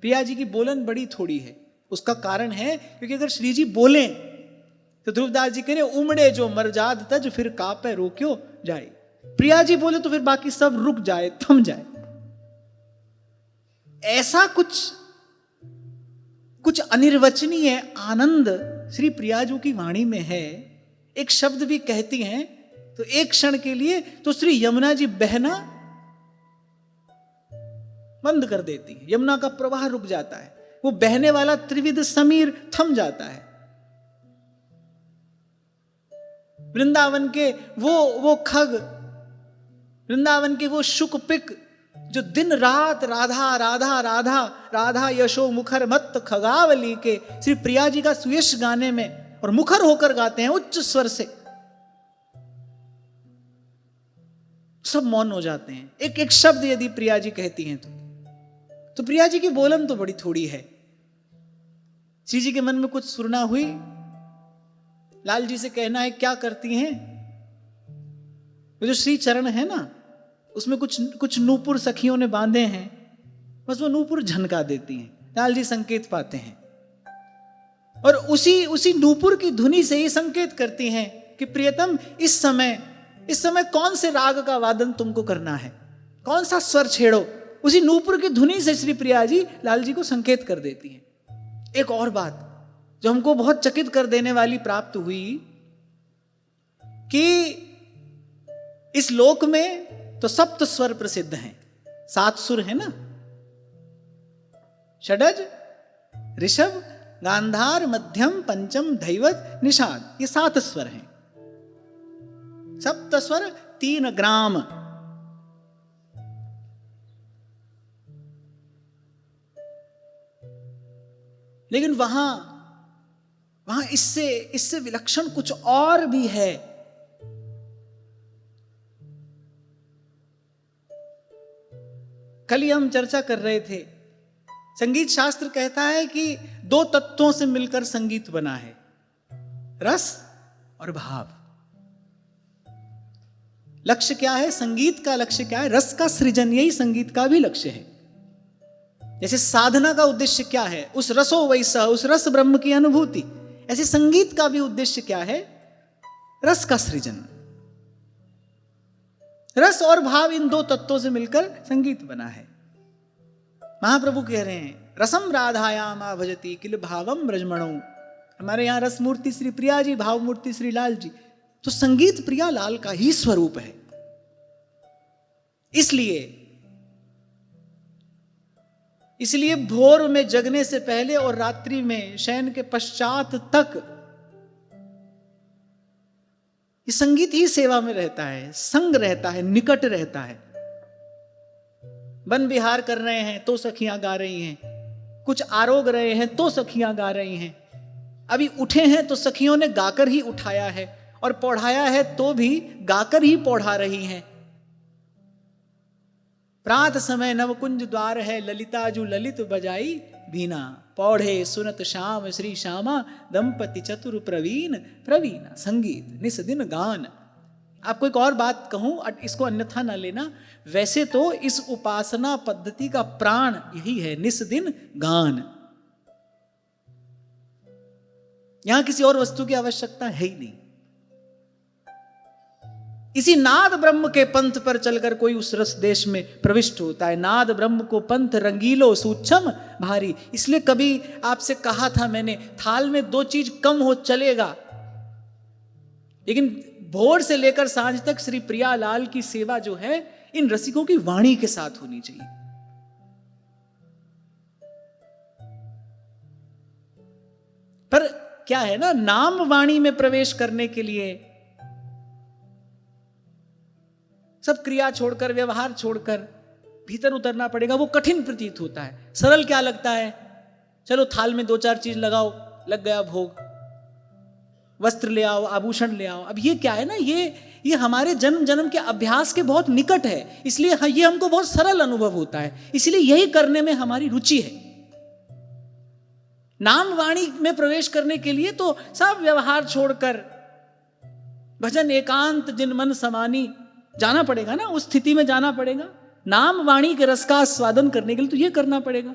प्रिया जी की बोलन बड़ी थोड़ी है। उसका कारण है क्योंकि अगर श्री जी बोले तो ध्रुवदास जी कह रहे उमड़े जो मरजाद तज फिर कापे रोक्यो जाए। प्रिया जी बोले तो फिर बाकी सब रुक जाए, थम जाए। ऐसा कुछ अनिर्वचनीय आनंद श्री प्रियाजू की वाणी में है। एक शब्द भी कहती हैं तो एक क्षण के लिए तो श्री यमुना जी बहना बंद कर देती है, यमुना का प्रवाह रुक जाता है, वो बहने वाला त्रिविध समीर थम जाता है। वृंदावन के वो खग, वृंदावन के वो शुकपिक जो दिन रात राधा राधा राधा राधा यशो मुखर मत खगावली के श्री प्रिया जी का सुयश गाने में और मुखर होकर गाते हैं उच्च स्वर से, सब मौन हो जाते हैं। एक एक शब्द यदि प्रिया जी कहती हैं तो प्रिया जी की बोलन तो बड़ी थोड़ी है। श्री जी के मन में कुछ सुरना हुई, लाल जी से कहना है क्या करती हैं? वो जो श्री चरण है ना, उसमें कुछ नूपुर सखियों ने बांधे हैं, बस वो नूपुर झनका देती हैं। लाल जी संकेत पाते हैं और उसी नूपुर की धुनी से ही संकेत करती हैं कि प्रियतम इस समय कौन से राग का वादन तुमको करना है, कौन सा स्वर छेड़ो। उसी नूपुर की धुनी से श्री प्रिया जी लाल जी को संकेत कर देती हैं। एक और बात जो हमको बहुत चकित कर देने वाली प्राप्त हुई कि इस लोक में तो सप्त स्वर प्रसिद्ध हैं, 7 सुर है ना, षडज, ऋषभ, गांधार, मध्यम, पंचम, धैवत, निषाद, ये 7 स्वर हैं। सप्त स्वर 3 ग्राम। लेकिन वहां इससे विलक्षण कुछ और भी है। कल ही हम चर्चा कर रहे थे, संगीत शास्त्र कहता है कि 2 तत्वों से मिलकर संगीत बना है, रस और भाव। लक्ष्य क्या है? संगीत का लक्ष्य क्या है? रस का सृजन, यही संगीत का भी लक्ष्य है। जैसे साधना का उद्देश्य क्या है? उस रसो वैसा, उस रस ब्रह्म की अनुभूति। ऐसे संगीत का भी उद्देश्य क्या है? रस का सृजन। रस और भाव, इन 2 तत्वों से मिलकर संगीत बना है। महाप्रभु कह रहे हैं रसम राधायाम भजती किल भावम ब्रजमणो। हमारे यहां रस मूर्ति श्री प्रिया जी, भाव मूर्ति श्री लाल जी, तो संगीत प्रिया लाल का ही स्वरूप है। इसलिए भोर में जगने से पहले और रात्रि में शयन के पश्चात तक ये संगीत ही सेवा में रहता है, संग रहता है, निकट रहता है। वन विहार कर रहे हैं तो सखियां गा रही हैं, कुछ आरोग रहे हैं तो सखियां गा रही हैं, अभी उठे हैं तो सखियों ने गाकर ही उठाया है, और पौढ़ाया है तो भी गाकर ही पौढ़ा रही हैं। प्रात समय नवकुंज द्वार है, ललिता जू ललित बजाई बीना, पौढ़े सुनत श्याम श्री श्यामा, दंपति चतुर प्रवीण प्रवीणा, संगीत निस दिन गान। आपको एक और बात कहूं, इसको अन्यथा ना लेना, वैसे तो इस उपासना पद्धति का प्राण यही है, निस दिन गान। यहां किसी और वस्तु की आवश्यकता है ही नहीं। इसी नाद ब्रह्म के पंथ पर चलकर कोई उस रस देश में प्रविष्ट होता है। नाद ब्रह्म को पंथ रंगीलो सूक्ष्म भारी। इसलिए कभी आपसे कहा था मैंने, थाल में 2 चीज कम हो चलेगा, लेकिन भोर से लेकर सांझ तक श्री प्रिया लाल की सेवा जो है इन रसिकों की वाणी के साथ होनी चाहिए। पर क्या है ना, नाम वाणी में प्रवेश करने के लिए सब क्रिया छोड़कर, व्यवहार छोड़कर भीतर उतरना पड़ेगा। वो कठिन प्रतीत होता है। सरल क्या लगता है, चलो थाल में 2-4 चीज लगाओ, लग गया भोग, वस्त्र ले आओ, आभूषण ले आओ। अब ये क्या है ना, ये हमारे जन्म जन्म के अभ्यास के बहुत निकट है, इसलिए ये हमको बहुत सरल अनुभव होता है, इसलिए यही करने में हमारी रुचि है। नाम वाणी में प्रवेश करने के लिए तो सब व्यवहार छोड़कर भजन एकांत जिन मन समानी जाना पड़ेगा ना, उस स्थिति में जाना पड़ेगा। नाम वाणी के रस का स्वादन करने के लिए तो ये करना पड़ेगा।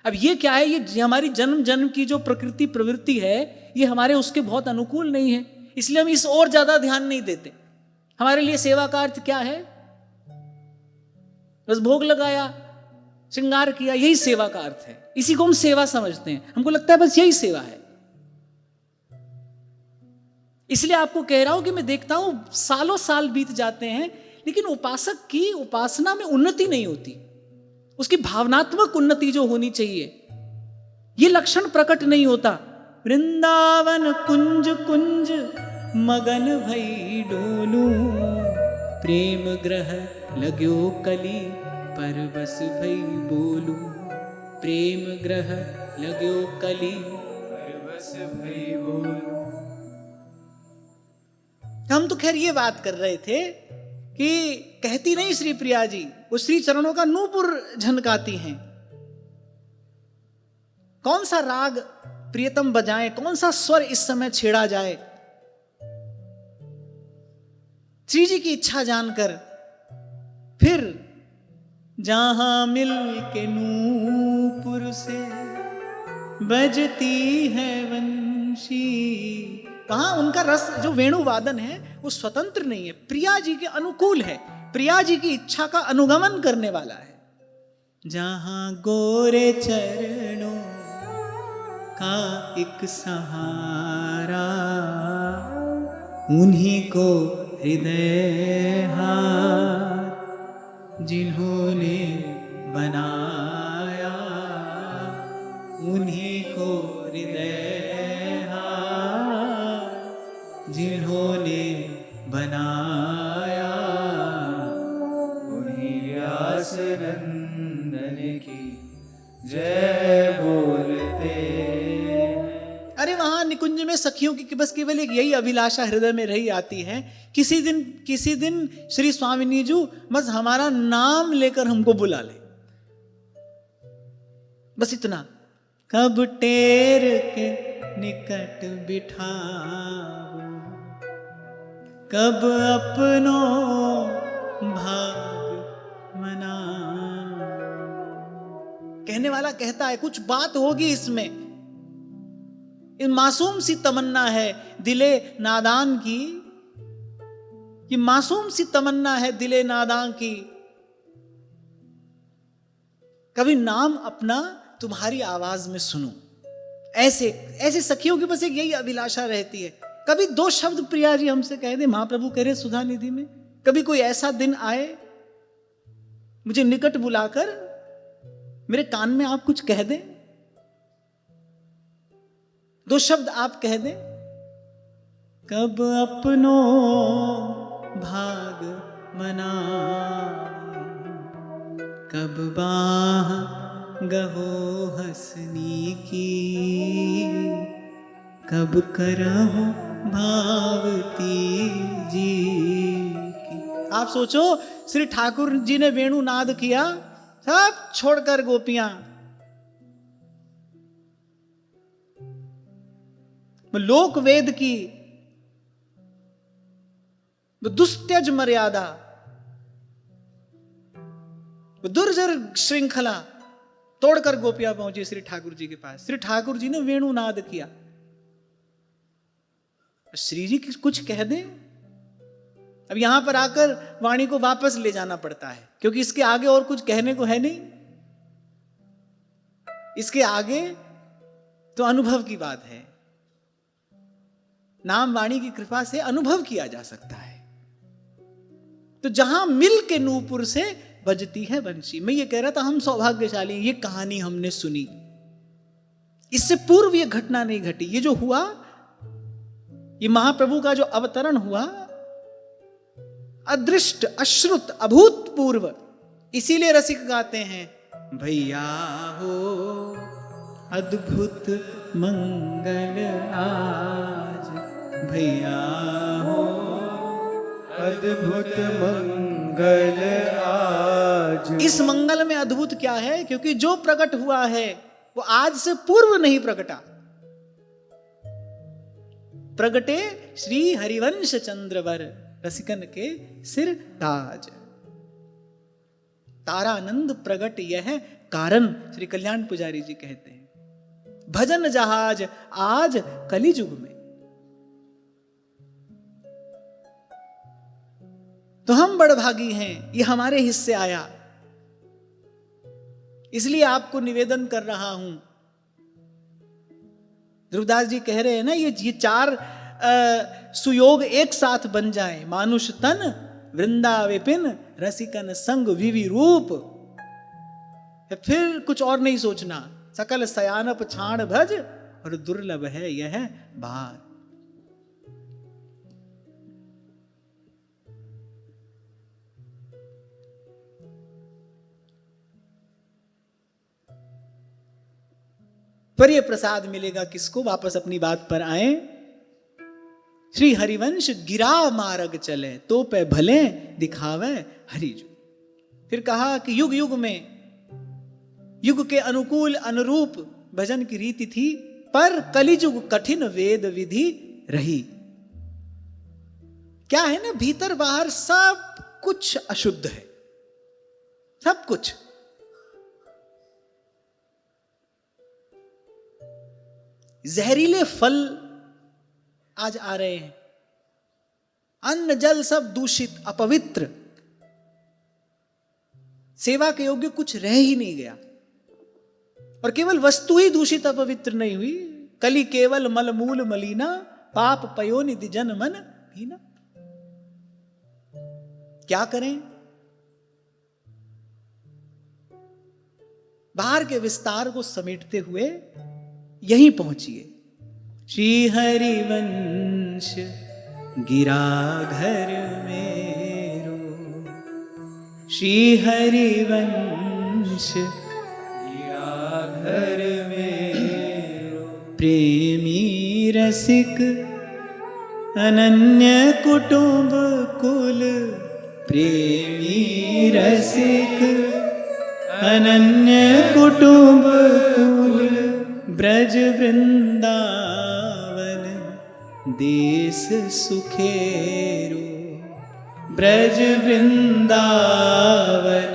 अब ये क्या है, ये हमारी जन्म जन्म की जो प्रकृति प्रवृत्ति है, ये हमारे उसके बहुत अनुकूल नहीं है, इसलिए हम इस और ज्यादा ध्यान नहीं देते। हमारे लिए सेवा का अर्थ क्या है, बस भोग लगाया, श्रृंगार किया, यही सेवा का अर्थ है। इसी को हम सेवा समझते हैं, हमको लगता है बस यही सेवा है। इसलिए आपको कह रहा हूं कि मैं देखता हूं सालों साल बीत जाते हैं, लेकिन उपासक की उपासना में उन्नति नहीं होती। उसकी भावनात्मक उन्नति जो होनी चाहिए, ये लक्षण प्रकट नहीं होता। वृंदावन कुंज कुंज मगन भई डोलू, प्रेम ग्रह लाग्यो कली परवस भई बोलू, प्रेम ग्रह लाग्यो कली परवस भई बोलू। हम तो खैर ये बात कर रहे थे कि कहती नहीं श्री प्रिया जी, वो श्री चरणों का नूपुर झनकाती हैं। कौन सा राग प्रियतम बजाएं, कौन सा स्वर इस समय छेड़ा जाए, श्री जी की इच्छा जानकर फिर जहां मिल के नूपुर से बजती है वंशी, वहां उनका रस जो वेणु वादन है वो स्वतंत्र नहीं है, प्रिया जी के अनुकूल है, प्रिया जी की इच्छा का अनुगमन करने वाला है। जहां गोरे चरणों का एक सहारा, उन्हीं को हृदय हार जिन्होंने बनाया, उन्हीं को हृदय हार जिन्होंने बनाया, उन्हीं व्यास नंदन की जय बोलते हैं। अरे वहां निकुंज में सखियों की बस केवल एक यही अभिलाषा हृदय में रही आती है, किसी दिन श्री स्वामिनी जी बस हमारा नाम लेकर हमको बुला ले, बस इतना। कब टेर के निकट बिठाओ, कब अपनों भाग मना। कहने वाला कहता है कुछ बात होगी इसमें, मासूम सी तमन्ना है दिले नादान की, ये मासूम सी तमन्ना है दिले नादान की, कभी नाम अपना तुम्हारी आवाज में सुनो। ऐसे ऐसे सखियों की बस एक यही अभिलाषा रहती है। कभी 2 शब्द प्रिया जी हमसे कह दे, महाप्रभु कह रहे सुधा निधि में, कभी कोई ऐसा दिन आए मुझे निकट बुलाकर मेरे कान में आप कुछ कह दें, 2 शब्द आप कह दें। कब अपनों भाग मना, कब बाह गहो हंसनी की, कब करहूं भावती जी की। आप सोचो श्री ठाकुर जी ने वेणु नाद किया, सब छोड़कर गोपियां, लोक वेद की दुस्त्यज मर्यादा, दुर्जर श्रृंखला तोड़कर गोपियां पहुंची श्री ठाकुर जी के पास। श्री ठाकुर जी ने वेणु नाद किया, श्री जी कुछ कह दें। अब यहां पर आकर वाणी को वापस ले जाना पड़ता है, क्योंकि इसके आगे और कुछ कहने को है नहीं। इसके आगे तो अनुभव की बात है, नाम वाणी की कृपा से अनुभव किया जा सकता है। तो जहां मिल के नूपुर से बजती है बंशी। मैं ये कह रहा था हम सौभाग्यशाली, ये कहानी हमने सुनी, इससे पूर्व ये घटना नहीं घटी। ये जो हुआ ये महाप्रभु का जो अवतरण हुआ, अदृष्ट, अश्रुत, अभूतपूर्व, इसीलिए रसिक गाते हैं, भैया हो अद्भुत मंगल आज, भैया हो अद्भुत मंगल आज। इस मंगल में अद्भुत क्या है? क्योंकि जो प्रकट हुआ है वो आज से पूर्व नहीं प्रकटा। प्रगटे श्री हरिवंश चंद्रवर, रसिकन के सिर ताज। तारानंद प्रगट यह कारण, श्री कल्याण पुजारी जी कहते हैं। भजन जहाज आज कलिजुग में। तो हम बड़भागी हैं, ये हमारे हिस्से आया, इसलिए आपको निवेदन कर रहा हूं। ध्रुवदास जी कह रहे हैं ना, ये चार सुयोग एक साथ बन जाए, मानुष तन वृंदा विपिन रसिकन संग विवि रूप। फिर कुछ और नहीं सोचना, सकल सयानप छाण भज और दुर्लभ है यह बार। पर यह प्रसाद मिलेगा किसको? वापस अपनी बात पर आए। श्री हरिवंश गिरा मार्ग चले, तो पे भले दिखावे हरिजू। फिर कहा कि युग युग में, युग के अनुकूल अनुरूप भजन की रीति थी, पर कलिजुग कठिन वेद विधि रही। क्या है ना, भीतर बाहर सब कुछ अशुद्ध है, सब कुछ। जहरीले फल आज आ रहे हैं, अन्न जल सब दूषित अपवित्र, सेवा के योग्य कुछ रह ही नहीं गया। और केवल वस्तु ही दूषित अपवित्र नहीं हुई, कली केवल मलमूल मलिना, पाप पयो निधि जन मन भीना। क्या करें? बाहर के विस्तार को समेटते हुए यहीं पहुंचिए। श्री हरिवंश गिरा घर मेरो, श्री हरिवंश गिरा घर मेरो, प्रेमी रसिक अनन्य कुटुंब कुल, प्रेमी रसिक अनन्य कुटुंब कुल, ब्रज वृंदावन देश सुखेरो, ब्रज वृंदावन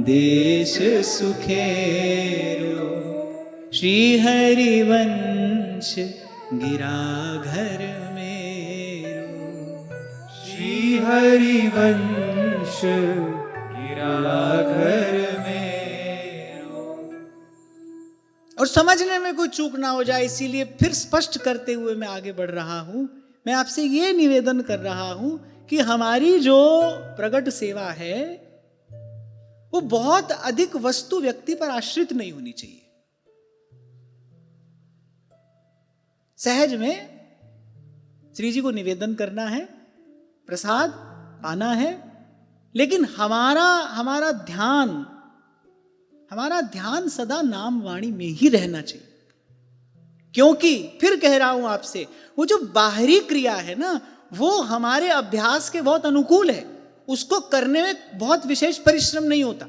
देश सुखेरो। श्री हरिवंश गिरा घर मेरो, श्री हरिवंश गिरा घर मेरो। और समझने में कोई चूक ना हो जाए, इसीलिए फिर स्पष्ट करते हुए मैं आगे बढ़ रहा हूं। मैं आपसे ये निवेदन कर रहा हूं कि हमारी जो प्रगट सेवा है वो बहुत अधिक वस्तु व्यक्ति पर आश्रित नहीं होनी चाहिए। सहज में श्री जी को निवेदन करना है, प्रसाद पाना है, लेकिन हमारा ध्यान सदा नाम वाणी में ही रहना चाहिए। क्योंकि फिर कह रहा हूं आपसे, वो जो बाहरी क्रिया है ना, वो हमारे अभ्यास के बहुत अनुकूल है, उसको करने में बहुत विशेष परिश्रम नहीं होता।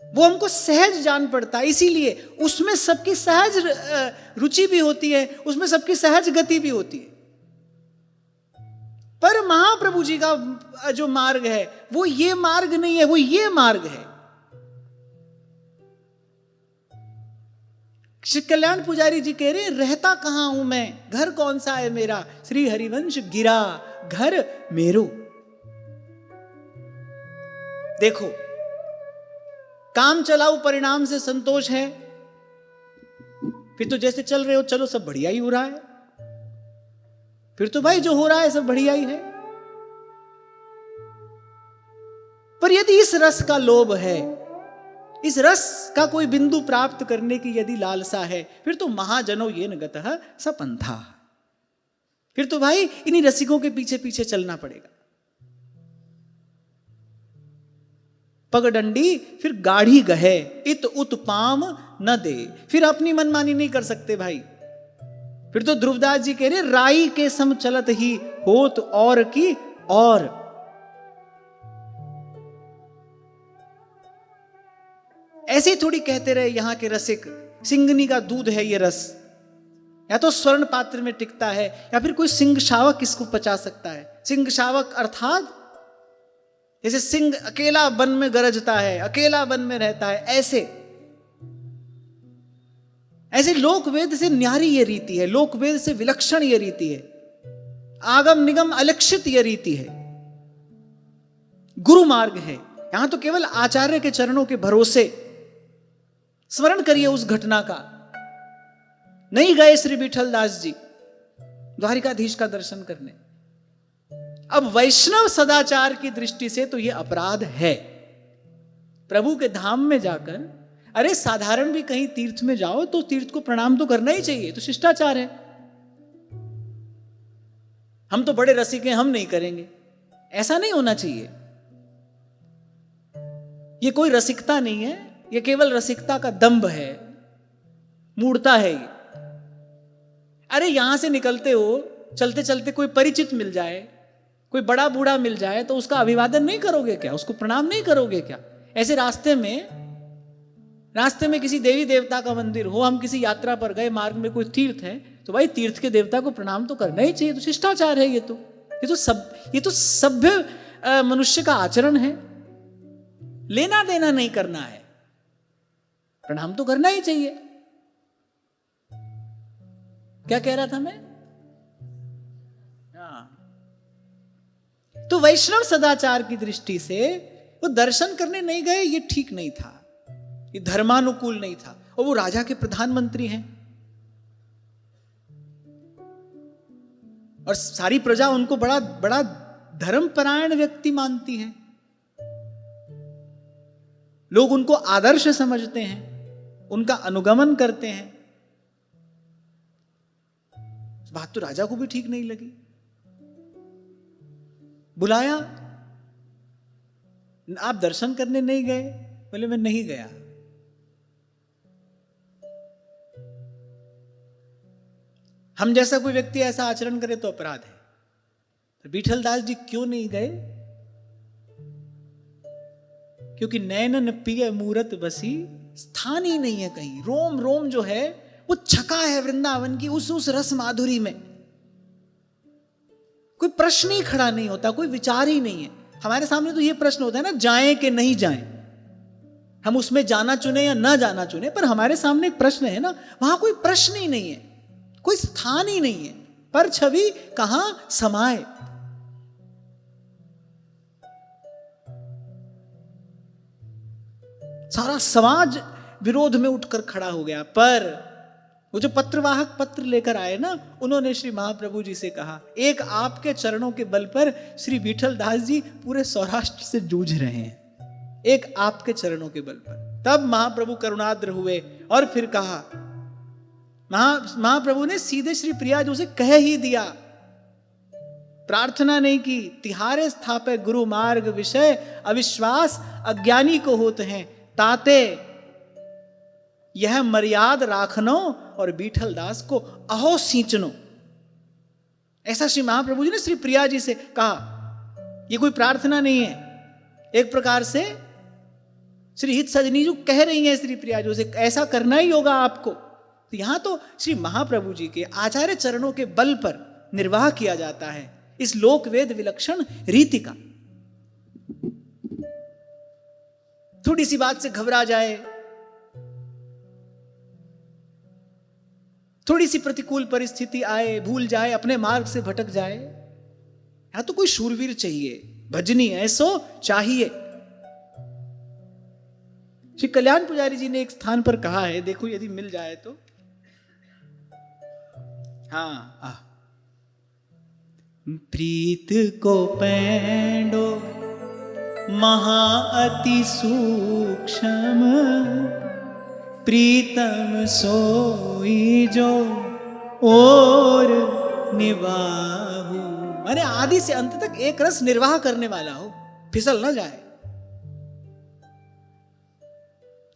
वो हमको सहज जान पड़ता है, इसीलिए उसमें सबकी सहज रुचि भी होती है, उसमें सबकी सहज गति भी होती है। पर महाप्रभु जी का जो मार्ग है वो ये मार्ग नहीं है, वो ये मार्ग है। श्री कल्याण पुजारी जी कह रहे हैं, रहता कहां हूं मैं, घर कौन सा है मेरा? श्री हरिवंश गिरा घर मेरो। देखो, काम चलाऊ परिणाम से संतोष है, फिर तो जैसे चल रहे हो चलो, सब बढ़िया ही हो रहा है, फिर तो भाई जो हो रहा है सब बढ़िया ही है। पर यदि इस रस का लोभ है इस रस का कोई बिंदु प्राप्त करने की यदि लालसा है, फिर तो महाजनो येन गतः स पंथा, फिर तो भाई इन्हीं रसिकों के पीछे पीछे चलना पड़ेगा। पगडंडी फिर गाढ़ी गहे, इत उत्पाम न दे, फिर अपनी मनमानी नहीं कर सकते भाई। फिर तो ध्रुवदास जी कह रहे राई के सम चलत ही होत और की और। ऐसे थोड़ी कहते रहे यहां के रसिक, सिंगनी का दूध है ये रस, या तो स्वर्ण पात्र में टिकता है, या फिर कोई सिंह शावक इसको पचा सकता है। सिंह शावक अर्थात जैसे सिंह अकेला वन में गरजता है, अकेला वन में रहता है, ऐसे लोकवेद से न्यारी ये रीति है, लोकवेद से विलक्षण ये रीति है, आगम निगम अलक्षित ये रीति है, गुरु मार्ग है। यहां तो केवल आचार्य के चरणों के भरोसे स्मरण करिए उस घटना का। नहीं गए श्री विठल दास जी द्वारिकाधीश का दर्शन करने। अब वैष्णव सदाचार की दृष्टि से तो यह अपराध है। प्रभु के धाम में जाकर, अरे साधारण भी कहीं तीर्थ में जाओ तो तीर्थ को प्रणाम तो करना ही चाहिए, तो शिष्टाचार है। हम तो बड़े रसिक हैं, हम नहीं करेंगे, ऐसा नहीं होना चाहिए। यह कोई रसिकता नहीं है, यह केवल रसिकता का दंभ है, मूढ़ता है ये। अरे यहां से निकलते हो, चलते चलते कोई परिचित मिल जाए, कोई बड़ा बूढ़ा मिल जाए, तो उसका अभिवादन नहीं करोगे क्या? उसको प्रणाम नहीं करोगे क्या? ऐसे रास्ते में किसी देवी देवता का मंदिर हो, हम किसी यात्रा पर गए, मार्ग में कोई तीर्थ है, तो भाई तीर्थ के देवता को प्रणाम तो करना ही चाहिए, तो शिष्टाचार है। ये तो सभ्य मनुष्य का आचरण है। लेना देना नहीं करना है, प्रणाम तो करना ही चाहिए। क्या कह रहा था मैं? तो वैष्णव सदाचार की दृष्टि से वो दर्शन करने नहीं गए, ये ठीक नहीं था, ये धर्मानुकूल नहीं था। और वो राजा के प्रधानमंत्री हैं और सारी प्रजा उनको बड़ा बड़ा धर्मपरायण व्यक्ति मानती है। लोग उनको आदर्श समझते हैं, उनका अनुगमन करते हैं। बात तो राजा को भी ठीक नहीं लगी। बुलाया, आप दर्शन करने नहीं गए? बोले मैं नहीं गया। हम जैसा कोई व्यक्ति ऐसा आचरण करे तो अपराध है। तो विठल दास जी क्यों नहीं गए? क्योंकि नैनन पिय मूरत बसी, स्थान ही नहीं है कहीं। रोम रोम जो है वो छका है वृंदावन की उस रस माधुरी में। कोई प्रश्न ही खड़ा नहीं होता, कोई विचार ही नहीं है। हमारे सामने तो ये प्रश्न होता है ना, जाएं कि नहीं जाएं, हम उसमें जाना चुने या ना जाना चुने, पर हमारे सामने एक प्रश्न है ना, वहां कोई प्रश्न ही नहीं है, कोई स्थान ही नहीं है, पर छवि कहां समाए। सारा समाज विरोध में उठकर खड़ा हो गया। पर वो जो पत्रवाहक पत्र लेकर आए ना, उन्होंने श्री महाप्रभु जी से कहा, एक आपके चरणों के बल पर श्री विठल दास जी पूरे सौराष्ट्र से जूझ रहे हैं, एक आपके चरणों के बल पर। तब महाप्रभु करुणाद्र हुए और फिर कहा, महाप्रभु ने सीधे श्री प्रिया जी से कह ही दिया, प्रार्थना नहीं की। तिहारे स्थापे गुरु मार्ग विषय, अविश्वास अज्ञानी को होते हैं, ताते यह मर्याद राखनो और विठल दास को अहो सींचनो। ऐसा श्री महाप्रभु जी ने श्री प्रिया जी से कहा। यह कोई प्रार्थना नहीं है, एक प्रकार से श्री हित सजनी जो कह रही हैं श्री प्रिया जी से, ऐसा करना ही होगा आपको। तो यहां तो श्री महाप्रभु जी के आचार्य चरणों के बल पर निर्वाह किया जाता है इस लोकवेद विलक्षण रीति का। थोड़ी सी बात से घबरा जाए, थोड़ी सी प्रतिकूल परिस्थिति आए, भूल जाए, अपने मार्ग से भटक जाए, यहां तो कोई शूरवीर चाहिए, भजनी ऐसो चाहिए। श्री कल्याण पुजारी जी ने एक स्थान पर कहा है, देखो यदि मिल जाए तो। हाँ, प्रीत को पैंडो महा अति सूक्ष्म प्रीतम सोई जो और निवाहु। माने आदि से अंत तक एक रस निर्वाह करने वाला हो, फिसल ना जाए।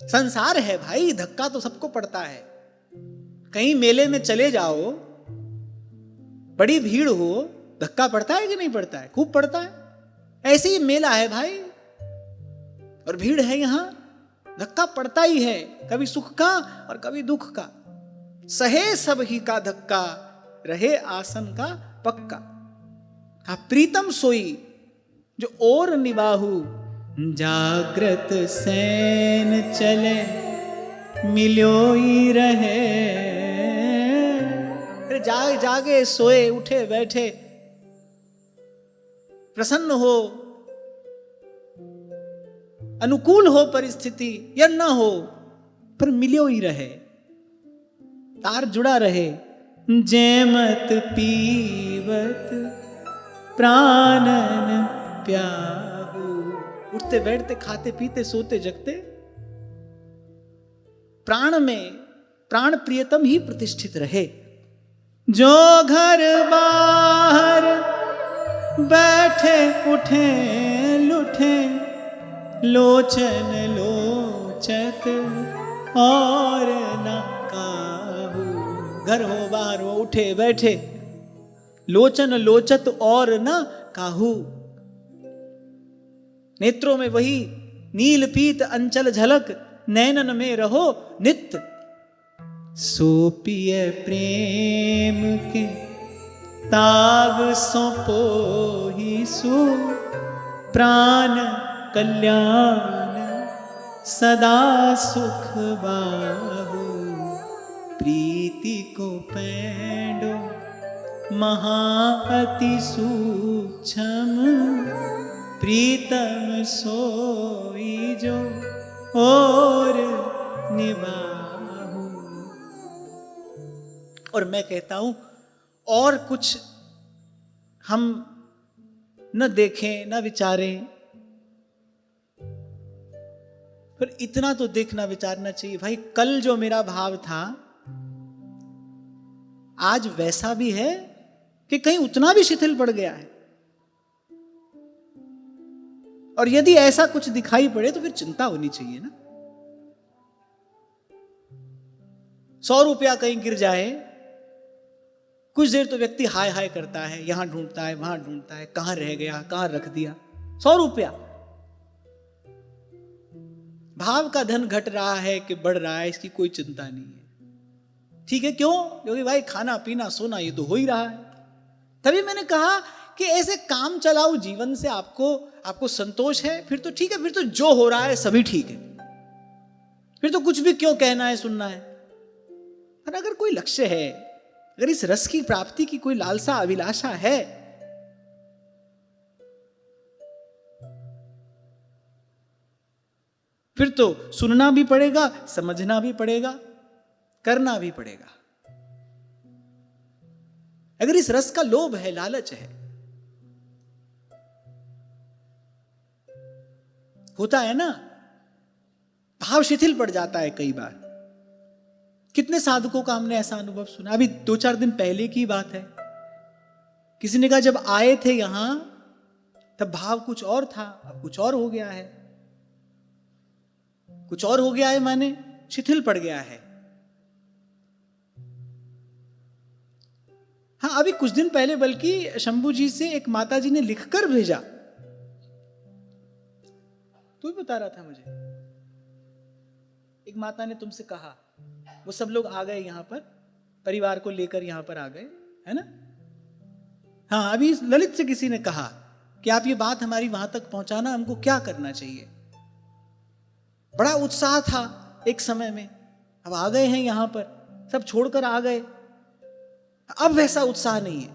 संसार है भाई, धक्का तो सबको पड़ता है। कहीं मेले में चले जाओ, बड़ी भीड़ हो, धक्का पड़ता है कि नहीं पड़ता है? खूब पड़ता है। ऐसे ही मेला है भाई, और भीड़ है यहां, धक्का पड़ता ही है, कभी सुख का और कभी दुख का। सहे सब ही का धक्का, रहे आसन का पक्का। हाँ, प्रीतम सोई जो और निबाहु, जागृत सैन चले मिलो ही रहे। फिर जागे जागे सोए उठे बैठे, प्रसन्न हो, अनुकूल हो परिस्थिति या न हो, पर मिलो ही रहे, तार जुड़ा रहे। जैमत पीवत प्राणन प्याहु। उठते बैठते खाते पीते सोते जगते प्राण में प्राण प्रियतम ही प्रतिष्ठित रहे। जो घर बाहर बैठे उठे लुठे, लोचन लोचत और न काहू। घर हो बाहर हो, उठे बैठे, लोचन लोचत और न काहू। नेत्रों में वही नील पीत अंचल झलक, नैनन में रहो नित्य। सो पिय प्रेम के ताव सौंपो ही सु, प्राण कल्याण सदा सुख बाहु। प्रीति को पैंडो महा अति सूक्ष्म, प्रीतम सोई जो और निबाहु। और मैं कहता हूं, और कुछ हम न देखें न विचारें, पर इतना तो देखना विचारना चाहिए भाई, कल जो मेरा भाव था आज वैसा भी है कि कहीं उतना भी शिथिल पड़ गया है। और यदि ऐसा कुछ दिखाई पड़े तो फिर चिंता होनी चाहिए ना। 100 रुपया कहीं गिर जाए, कुछ देर तो व्यक्ति हाय हाय करता है, यहां ढूंढता है वहां ढूंढता है, कहां रह गया कहां रख दिया। 100 रुपया, भाव का धन घट रहा है कि बढ़ रहा है, इसकी कोई चिंता नहीं है। ठीक है, क्यों? क्योंकि भाई खाना पीना सोना ये तो हो ही रहा है। तभी मैंने कहा कि ऐसे काम चलाओ जीवन से आपको संतोष है, फिर तो ठीक है, फिर तो जो हो रहा है सभी ठीक है, फिर तो कुछ भी क्यों कहना है सुनना है। पर अगर कोई लक्ष्य है, अगर इस रस की प्राप्ति की कोई लालसा अभिलाषा है, फिर तो सुनना भी पड़ेगा, समझना भी पड़ेगा, करना भी पड़ेगा। अगर इस रस का लोभ है, लालच है, होता है ना, भाव शिथिल पड़ जाता है कई बार। कितने साधकों का हमने ऐसा अनुभव सुना। अभी 2-4 दिन पहले की बात है, किसी ने कहा जब आए थे यहां तब भाव कुछ और था, अब कुछ और हो गया है। कुछ और हो गया है माने शिथिल पड़ गया है। हाँ, अभी कुछ दिन पहले बल्कि शंभू जी से एक माता जी ने लिखकर भेजा, तू ही बता रहा था मुझे, एक माता ने तुमसे कहा, वो सब लोग आ गए यहां पर, परिवार को लेकर यहां पर आ गए, है ना। हाँ, अभी ललित से किसी ने कहा कि आप ये बात हमारी वहां तक पहुंचाना, हमको क्या करना चाहिए। बड़ा उत्साह था एक समय में, अब आ गए हैं यहां पर, सब छोड़कर आ गए, अब वैसा उत्साह नहीं है,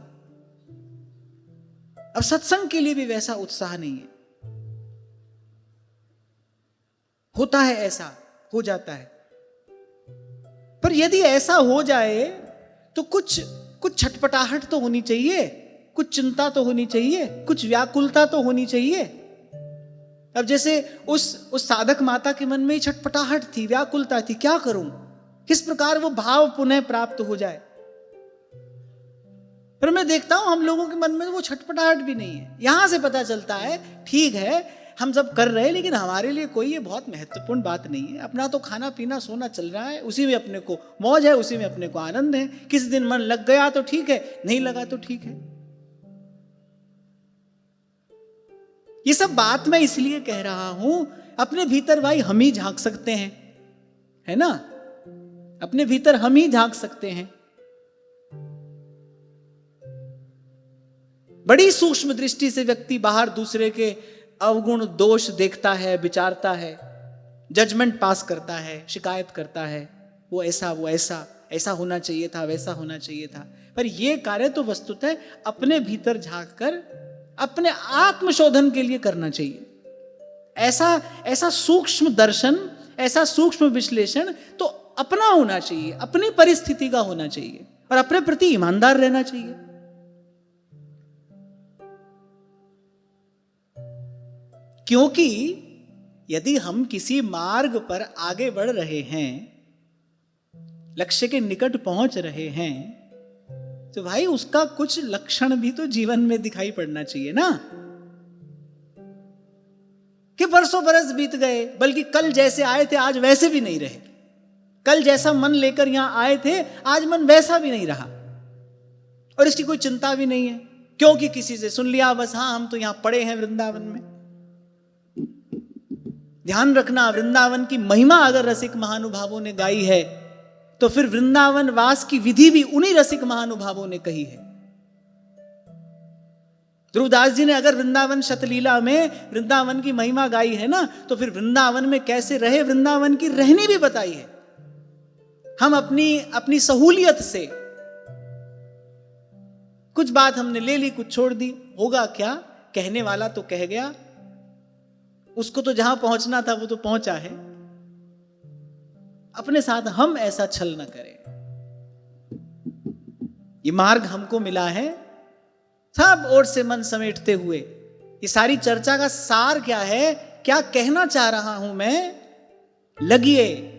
अब सत्संग के लिए भी वैसा उत्साह नहीं है। होता है, ऐसा हो जाता है। पर यदि ऐसा हो जाए तो कुछ छटपटाहट तो होनी चाहिए, कुछ चिंता तो होनी चाहिए, कुछ व्याकुलता तो होनी चाहिए। अब जैसे उस साधक माता के मन में ही छटपटाहट थी, व्याकुलता थी, क्या करूं, किस प्रकार वो भाव पुनः प्राप्त हो जाए। फिर मैं देखता हूं हम लोगों के मन में वो छटपटाहट भी नहीं है। यहां से पता चलता है ठीक है हम सब कर रहे हैं, लेकिन हमारे लिए कोई ये बहुत महत्वपूर्ण बात नहीं है। अपना तो खाना पीना सोना चल रहा है, उसी में अपने को मौज है, उसी में अपने को आनंद है। किस दिन मन लग गया तो ठीक है, नहीं लगा तो ठीक है। ये सब बात मैं इसलिए कह रहा हूं, अपने भीतर भाई हम ही झांक सकते हैं, है ना, अपने भीतर हम ही झांक सकते हैं। बड़ी सूक्ष्म दृष्टि से व्यक्ति बाहर दूसरे के अवगुण दोष देखता है, विचारता है, जजमेंट पास करता है, शिकायत करता है, वो ऐसा होना चाहिए था, वैसा होना चाहिए था। पर यह कार्य तो वस्तुतः अपने भीतर झांक कर अपने आत्मशोधन के लिए करना चाहिए। ऐसा सूक्ष्म दर्शन, ऐसा सूक्ष्म विश्लेषण तो अपना होना चाहिए, अपनी परिस्थिति का होना चाहिए और अपने प्रति ईमानदार रहना चाहिए। क्योंकि यदि हम किसी मार्ग पर आगे बढ़ रहे हैं, लक्ष्य के निकट पहुंच रहे हैं, तो भाई उसका कुछ लक्षण भी तो जीवन में दिखाई पड़ना चाहिए ना। कि बरसों बरस बीत गए, बल्कि कल जैसे आए थे आज वैसे भी नहीं रहे। कल जैसा मन लेकर यहां आए थे आज मन वैसा भी नहीं रहा, और इसकी कोई चिंता भी नहीं है, क्योंकि किसी से सुन लिया बस, हाँ हम तो यहां पड़े हैं वृंदावन में। ध्यान रखना, वृंदावन की महिमा अगर रसिक महानुभावों ने गाई है तो फिर वृंदावन वास की विधि भी उन्हीं रसिक महानुभावों ने कही है। ध्रुवदास जी ने अगर वृंदावन शतलीला में वृंदावन की महिमा गाई है ना, तो फिर वृंदावन में कैसे रहे, वृंदावन की रहनी भी बताई है। हम अपनी सहूलियत से कुछ बात हमने ले ली, कुछ छोड़ दी, होगा क्या, कहने वाला तो कह गया, उसको तो जहां पहुंचना था वो तो पहुंचा है। अपने साथ हम ऐसा छल न करें। ये मार्ग हमको मिला है सब ओर से मन समेटते हुए। ये सारी चर्चा का सार क्या है, क्या कहना चाह रहा हूं मैं, लगिए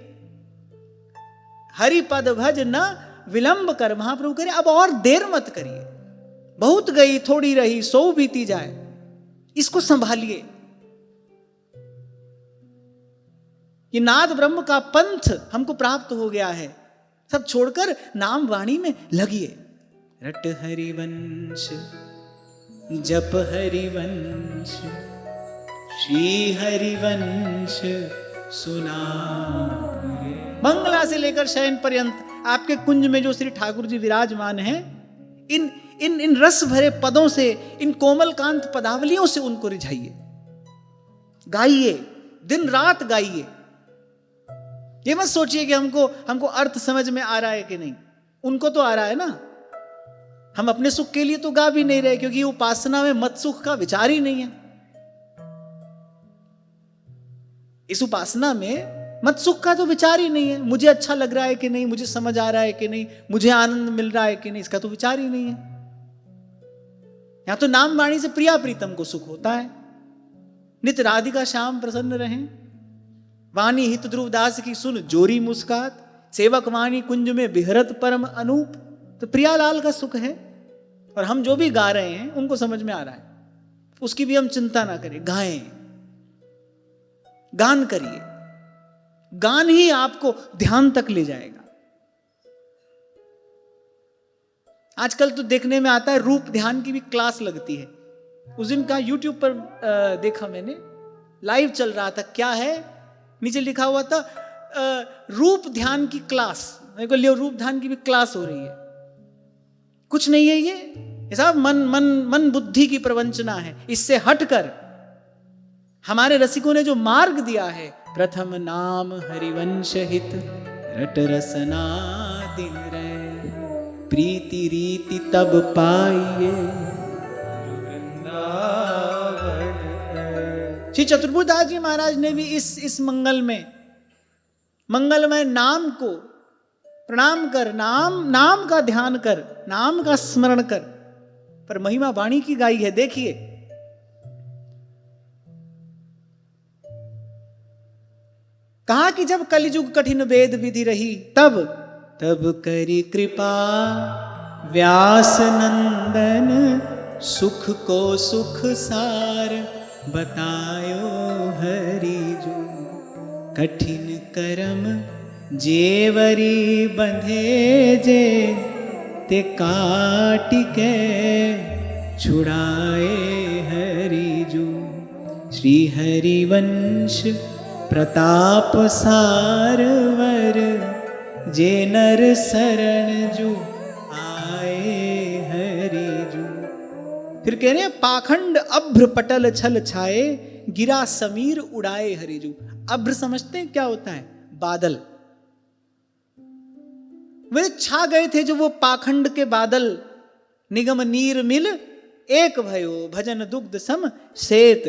हरि पद भज न विलंब कर। महाप्रभु करे अब और देर मत करिए, बहुत गई थोड़ी रही सो बीती जाए, इसको संभालिए। ये नाद ब्रह्म का पंथ हमको प्राप्त हो गया है, सब छोड़कर नाम वाणी में लगिए। रट हरिवंश जप हरिवंश श्री हरिवंश सुना। मंगला से लेकर शयन पर्यंत आपके कुंज में जो श्री ठाकुर जी विराजमान हैं, इन रस भरे पदों से, इन कोमलकांत पदावलियों से उनको रिझाइए, गाइए, दिन रात गाइए। ये मत सोचिए कि हमको अर्थ समझ में आ रहा है कि नहीं, उनको तो आ रहा है ना। हम अपने सुख के लिए तो गा भी नहीं रहे, क्योंकि उपासना में मत सुख का विचार ही नहीं है। इस उपासना में मत सुख का तो विचार ही नहीं है। मुझे अच्छा लग रहा है कि नहीं, मुझे समझ आ रहा है कि नहीं, मुझे आनंद मिल रहा है कि नहीं, इसका तो विचार ही नहीं है। यहां तो नाम वाणी से प्रिया प्रीतम को सुख होता है। नित राधिका श्याम प्रसन्न रहें, वाणी हित ध्रुवदास की सुन जोरी मुस्कात, सेवक वाणी कुंज में बिहरत परम अनूप। तो प्रियालाल का सुख है, और हम जो भी गा रहे हैं उनको समझ में आ रहा है, उसकी भी हम चिंता ना करें। गाएं, गान करिए, गान ही आपको ध्यान तक ले जाएगा। आजकल तो देखने में आता है रूप ध्यान की भी क्लास लगती है। उस दिन का यूट्यूब पर देखा मैंने, लाइव चल रहा था। क्या है, नीचे लिखा हुआ था रूप ध्यान की क्लास। मेरे को लियो रूप ध्यान की भी क्लास हो रही है। कुछ नहीं है ये सब मन बुद्धि की प्रवंचना है। इससे हटकर हमारे रसिकों ने जो मार्ग दिया है, प्रथम नाम हरिवंश हित रट रसना दिन रे, प्रीति रीति तब पाइए वृंदावन। श्री चतुर्भुजदास जी महाराज ने भी इस मंगलमय नाम को प्रणाम कर, नाम का ध्यान कर, नाम का स्मरण कर, पर महिमा वाणी की गाई है। देखिए कहा कि जब कलिजुग कठिन वेद विधि रही तब करी कृपा व्यास नंदन, सुख को सुख सार बतायो हरि जो। कठिन करम जेवरी बंधे जे, ते काटि के छुड़ाए हरि जो। श्री हरिवंश प्रताप सारवर, जे नर शरण जो आए हरि जो। फिर कह रहे हैं पाखंड अभ्र पटल छल छाए, गिरा समीर उड़ाए हरि जो। अभ्र समझते हैं क्या होता है? बादल। वे छा गए थे जो वो पाखंड के बादल। निगम नीर मिल एक भयो, भजन दुग्ध सम सेत।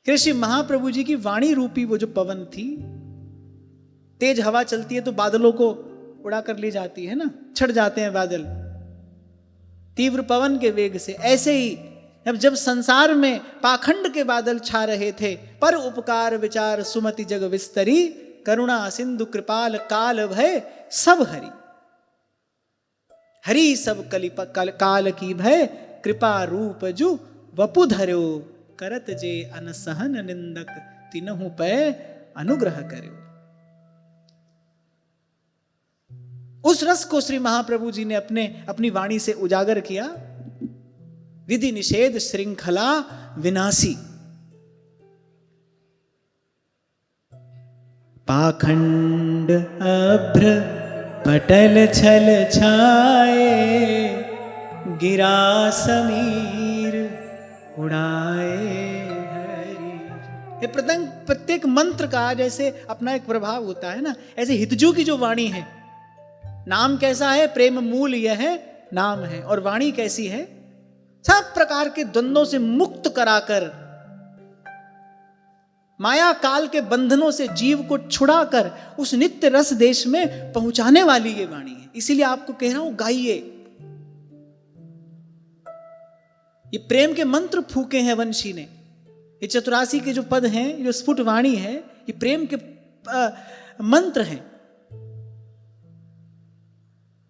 कृष्ण महाप्रभु जी की वाणी रूपी वो जो पवन थी, तेज हवा चलती है तो बादलों को उड़ा कर ले जाती है ना, छट जाते हैं बादल तीव्र पवन के वेग से। ऐसे ही जब संसार में पाखंड के बादल छा रहे थे, पर उपकार विचार सुमति जग विस्तरी, करुणा सिंधु कृपाल काल भय सब हरि। हरि सब काल की भय, कृपा रूप जु वपु धर्यो, करत जे अनसहन निंदक, तिनहु पै अनुग्रह कर्यो। उस रस को श्री महाप्रभु जी ने अपनी वाणी से उजागर किया। विधि निषेध श्रृंखला विनाशी, पाखंड अभ्र पटल छल छाए, गिरा समीर उड़ाए हरि। ये प्रत्येक मंत्र का जैसे अपना एक प्रभाव होता है ना, ऐसे हितजू की जो वाणी है, नाम कैसा है? प्रेम मूल यह है नाम है। और वाणी कैसी है? सब प्रकार के द्वंद्वों से मुक्त कराकर, माया काल के बंधनों से जीव को छुड़ाकर उस नित्य रस देश में पहुंचाने वाली ये वाणी है। इसीलिए आपको कह रहा हूं गाइए। ये प्रेम के मंत्र फूके हैं वंशी ने। ये 84 के जो पद हैं, जो स्फुट वाणी है, ये प्रेम के मंत्र हैं।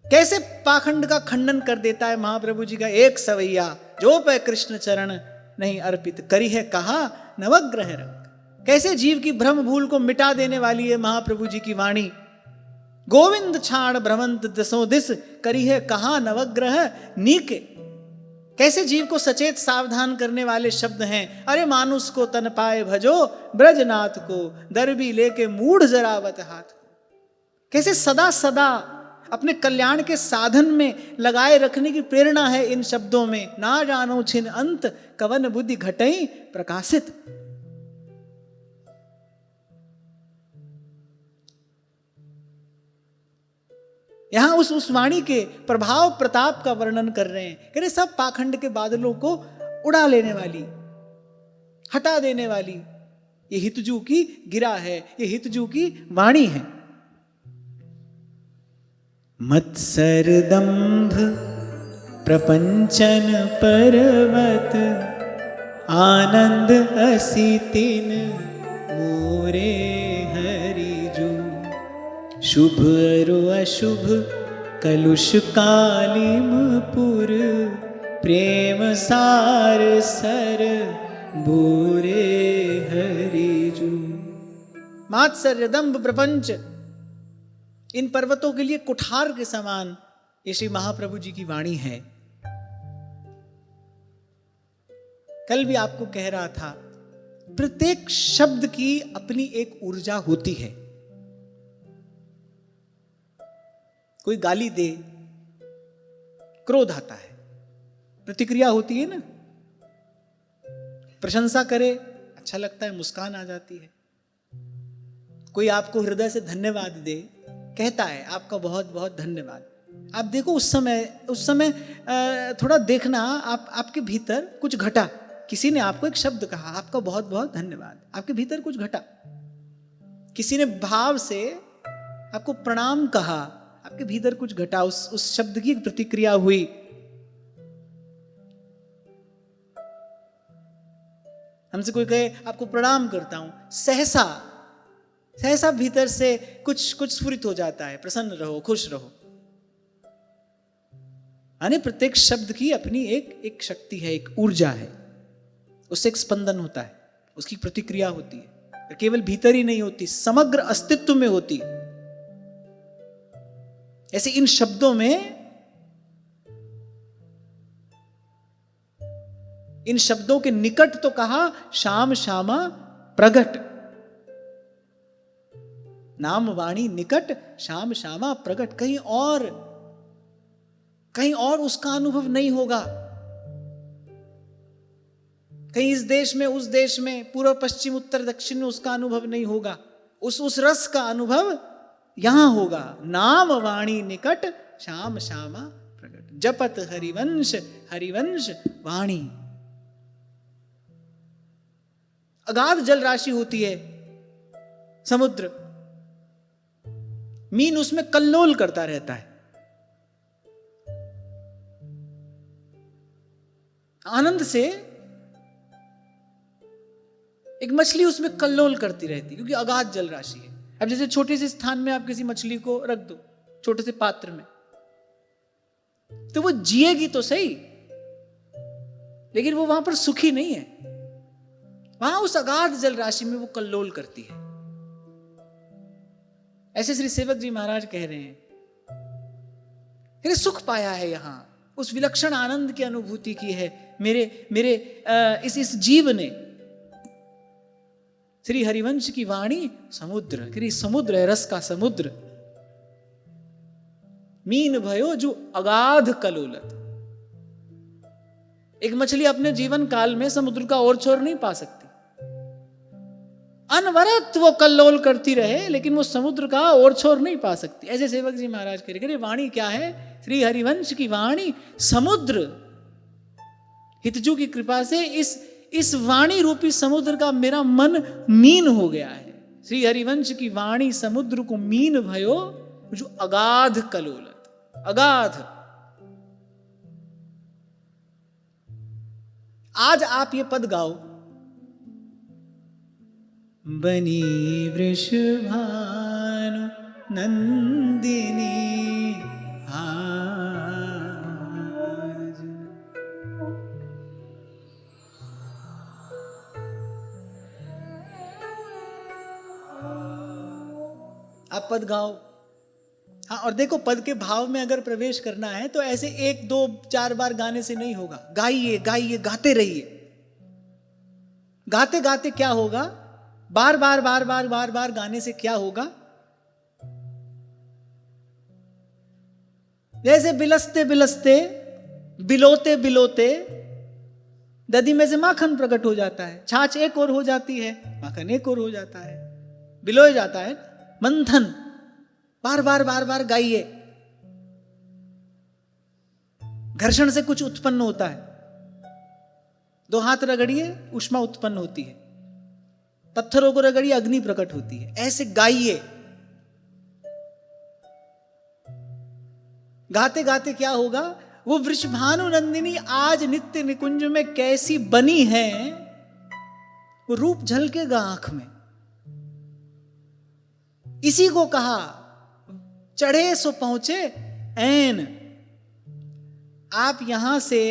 कैसे पाखंड का खंडन कर देता है महाप्रभु जी का एक सवैया, जो पे कृष्ण चरण नहीं अर्पित, करी है कहा नवग्रह रंग। कैसे जीव की भ्रम भूल को मिटा देने वाली है महाप्रभु जी की वाणी। गोविंद छाड़ भ्रमंत दसों दिस, करी है कहा नवग्रह नीके। कैसे जीव को सचेत सावधान करने वाले शब्द हैं। अरे मानुष को तन पाए भजो, ब्रजनाथ को दरबी लेके मूढ़ जरावत हाथ। कैसे सदा सदा अपने कल्याण के साधन में लगाए रखने की प्रेरणा है इन शब्दों में। ना जानो छिन अंत, कवन बुद्धि घटई प्रकाशित। यहां उस वाणी के प्रभाव प्रताप का वर्णन कर रहे हैं। कह रहे सब पाखंड के बादलों को उड़ा लेने वाली, हटा देने वाली ये हितजू की गिरा है, ये हितजू की वाणी है। मत्सर दंभ प्रपंचन पर्वत, आनंद असितिन मोरे हरि जो। शुभ अरु अशुभ कलुष कालिमपुर, प्रेम सार सर बोरे हरि जो। मात्सर्य दंभ प्रपंच, इन पर्वतों के लिए कुठार के समान ये श्री महाप्रभु जी की वाणी है। कल भी आपको कह रहा था, प्रत्येक शब्द की अपनी एक ऊर्जा होती है। कोई गाली दे, क्रोध आता है, प्रतिक्रिया होती है ना। प्रशंसा करे, अच्छा लगता है, मुस्कान आ जाती है। कोई आपको हृदय से धन्यवाद दे, कहता है आपका बहुत बहुत धन्यवाद। आप देखो उस समय थोड़ा देखना, आपके भीतर कुछ घटा। किसी ने आपको एक शब्द कहा, आपका बहुत बहुत धन्यवाद, आपके भीतर कुछ घटा। किसी ने भाव से आपको प्रणाम कहा, आपके भीतर कुछ घटा, उस शब्द की एक प्रतिक्रिया हुई। हमसे कोई कहे आपको प्रणाम करता हूं, सहसा सहसा भीतर से कुछ स्फुरित हो जाता है, प्रसन्न रहो, खुश रहो। यानी प्रत्येक शब्द की अपनी एक शक्ति है, एक ऊर्जा है, उससे एक स्पंदन होता है, उसकी प्रतिक्रिया होती है, केवल भीतर ही नहीं होती, समग्र अस्तित्व में होती है। ऐसे इन शब्दों में, इन शब्दों के निकट तो कहा श्याम श्यामा प्रगट, नाम वाणी निकट श्याम श्यामा प्रगट। कहीं और उसका अनुभव नहीं होगा, कहीं इस देश में उस देश में, पूर्व पश्चिम उत्तर दक्षिण में उसका अनुभव नहीं होगा। उस रस का अनुभव यहां होगा। नाम वाणी निकट श्याम श्यामा प्रगट, जपत हरिवंश हरिवंश वाणी। अगाध जल राशि होती है समुद्र, मीन उसमें कल्लोल करता रहता है, आनंद से एक मछली उसमें कल्लोल करती रहती, क्योंकि अगाध जल राशि है। अब जैसे छोटे से स्थान में आप किसी मछली को रख दो, छोटे से पात्र में, तो वो जिएगी तो सही, लेकिन वो वहां पर सुखी नहीं है। वहां उस अगाध जल राशि में वो कल्लोल करती है। ऐसे श्री सेवक जी महाराज कह रहे हैं, मैंने सुख पाया है यहां, उस विलक्षण आनंद की अनुभूति की है मेरे इस जीव ने। श्री हरिवंश की वाणी समुद्र, कि समुद्र है, रस का समुद्र। मीन भयो जो अगाध कलोलत। एक मछली अपने जीवन काल में समुद्र का और छोर नहीं पा सकती, अनवरत वो कल्लोल करती रहे, लेकिन वो समुद्र का और छोर नहीं पा सकती। ऐसे सेवक जी महाराज कह रहे वाणी क्या है? श्री हरिवंश की वाणी समुद्र। हितजू की कृपा से इस वाणी रूपी समुद्र का मेरा मन मीन हो गया है। श्री हरिवंश की वाणी समुद्र को मीन भयो जो अगाध कलोलत, अगाध। आज आप ये पद गाओ, बनी वृषभानु नंदिनी आज। आप पद गाओ। हाँ, और देखो पद के भाव में अगर प्रवेश करना है तो ऐसे 1 2 4 बार गाने से नहीं होगा। गाइए गाइए, गाते रहिए। गाते गाते क्या होगा? बार बार गाने से क्या होगा? जैसे बिलसते बिलसते, बिलोते बिलोते दधी में से माखन प्रकट हो जाता है। छाछ एक और हो जाती है, माखन एक और हो जाता है, बिलोया जाता है मंथन। बार बार गाइए। घर्षण से कुछ उत्पन्न होता है, 2 हाथ रगड़िए, ऊष्मा उत्पन्न होती है। पत्थरों को रगड़िए, अग्नि प्रकट होती है। ऐसे गाइए। गाते गाते क्या होगा? वो वृषभानु नंदिनी आज नित्य निकुंज में कैसी बनी है, वो रूप झलकेगा आंख में। इसी को कहा चढ़े सो पहुंचे ऐन। आप यहां से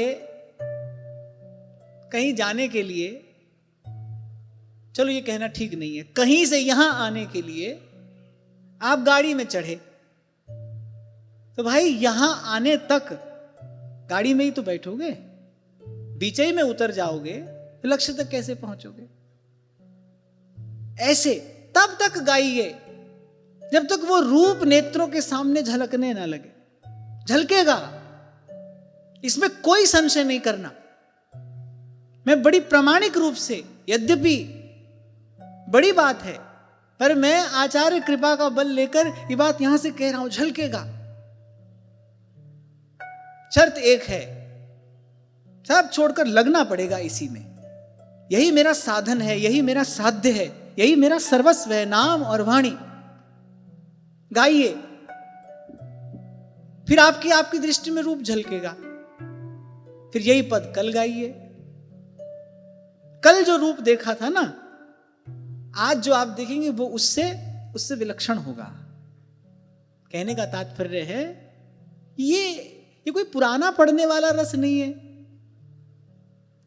कहीं जाने के लिए, चलो ये कहना ठीक नहीं है, कहीं से यहां आने के लिए आप गाड़ी में चढ़े, तो भाई यहां आने तक गाड़ी में ही तो बैठोगे, बीचे ही में उतर जाओगे, तो लक्ष्य तक कैसे पहुंचोगे? ऐसे तब तक गाइए जब तक वो रूप नेत्रों के सामने झलकने ना लगे। झलकेगा, इसमें कोई संशय नहीं करना। मैं बड़ी प्रामाणिक रूप से, यद्यपि बड़ी बात है, पर मैं आचार्य कृपा का बल लेकर ये बात यहां से कह रहा हूं, झलकेगा। शर्त एक है, सब छोड़कर लगना पड़ेगा इसी में। यही मेरा साधन है, यही मेरा साध्य है, यही मेरा सर्वस्व है, नाम और वाणी। गाइए, फिर आपकी दृष्टि में रूप झलकेगा। फिर यही पद कल गाइए, कल जो रूप देखा था ना, आज जो आप देखेंगे वो उससे विलक्षण होगा। कहने का तात्पर्य है ये कोई पुराना पढ़ने वाला रस नहीं है।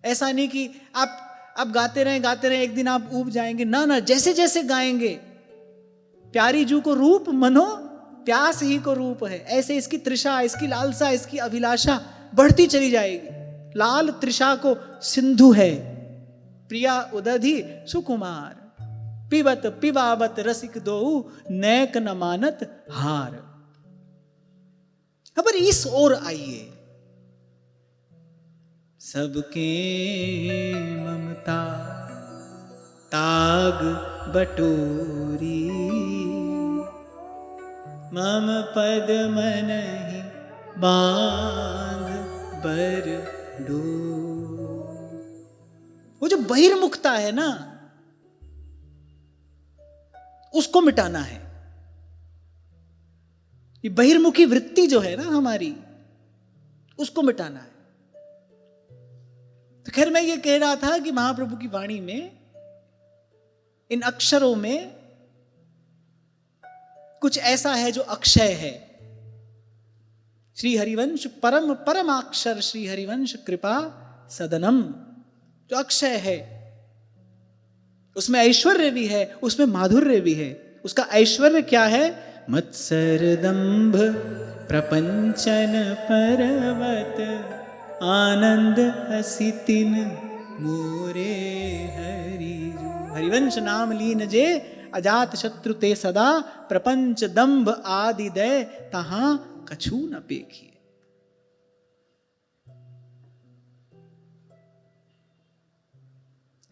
ऐसा नहीं कि आप गाते रहे एक दिन आप ऊब जाएंगे, ना ना, जैसे जैसे गाएंगे, प्यारी जू को रूप मनो प्यास ही को रूप है, ऐसे इसकी तृषा, इसकी लालसा, इसकी अभिलाषा बढ़ती चली जाएगी। लाल तृषा को सिंधु है, प्रिया उदधि सुकुमार, पिबत पिबावत रसिक दो नैक न मानत हार। अब इस ओर आइए। सबके ममता ताग बटोरी, मम पद मनहि बांध बर डो। वो जो बहिर्मुखता है ना, उसको मिटाना है। ये बहिर्मुखी वृत्ति जो है ना हमारी, उसको मिटाना है। तो खैर मैं ये कह रहा था कि महाप्रभु की वाणी में, इन अक्षरों में कुछ ऐसा है जो अक्षय है। श्री हरिवंश परम परमाक्षर श्री हरिवंश कृपा सदनम, जो अक्षय है, उसमें ऐश्वर्य भी है, उसमें माधुर्य भी है। उसका ऐश्वर्य क्या है? मत्सर दंभ प्रपंचन पर्वत, आनंद हसितिन मोरे हरि। हरिवंश नाम लीन जे, अजात शत्रु ते सदा, प्रपंच दंभ आदि दय तहां कछु न पेखिए।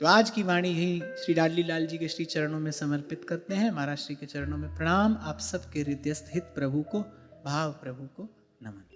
तो आज की वाणी ही श्री लाडली लाल जी के श्री चरणों में समर्पित करते हैं। महाराज श्री के चरणों में प्रणाम। आप सबके हृदयस्थ हित प्रभु को, भाव प्रभु को नमन।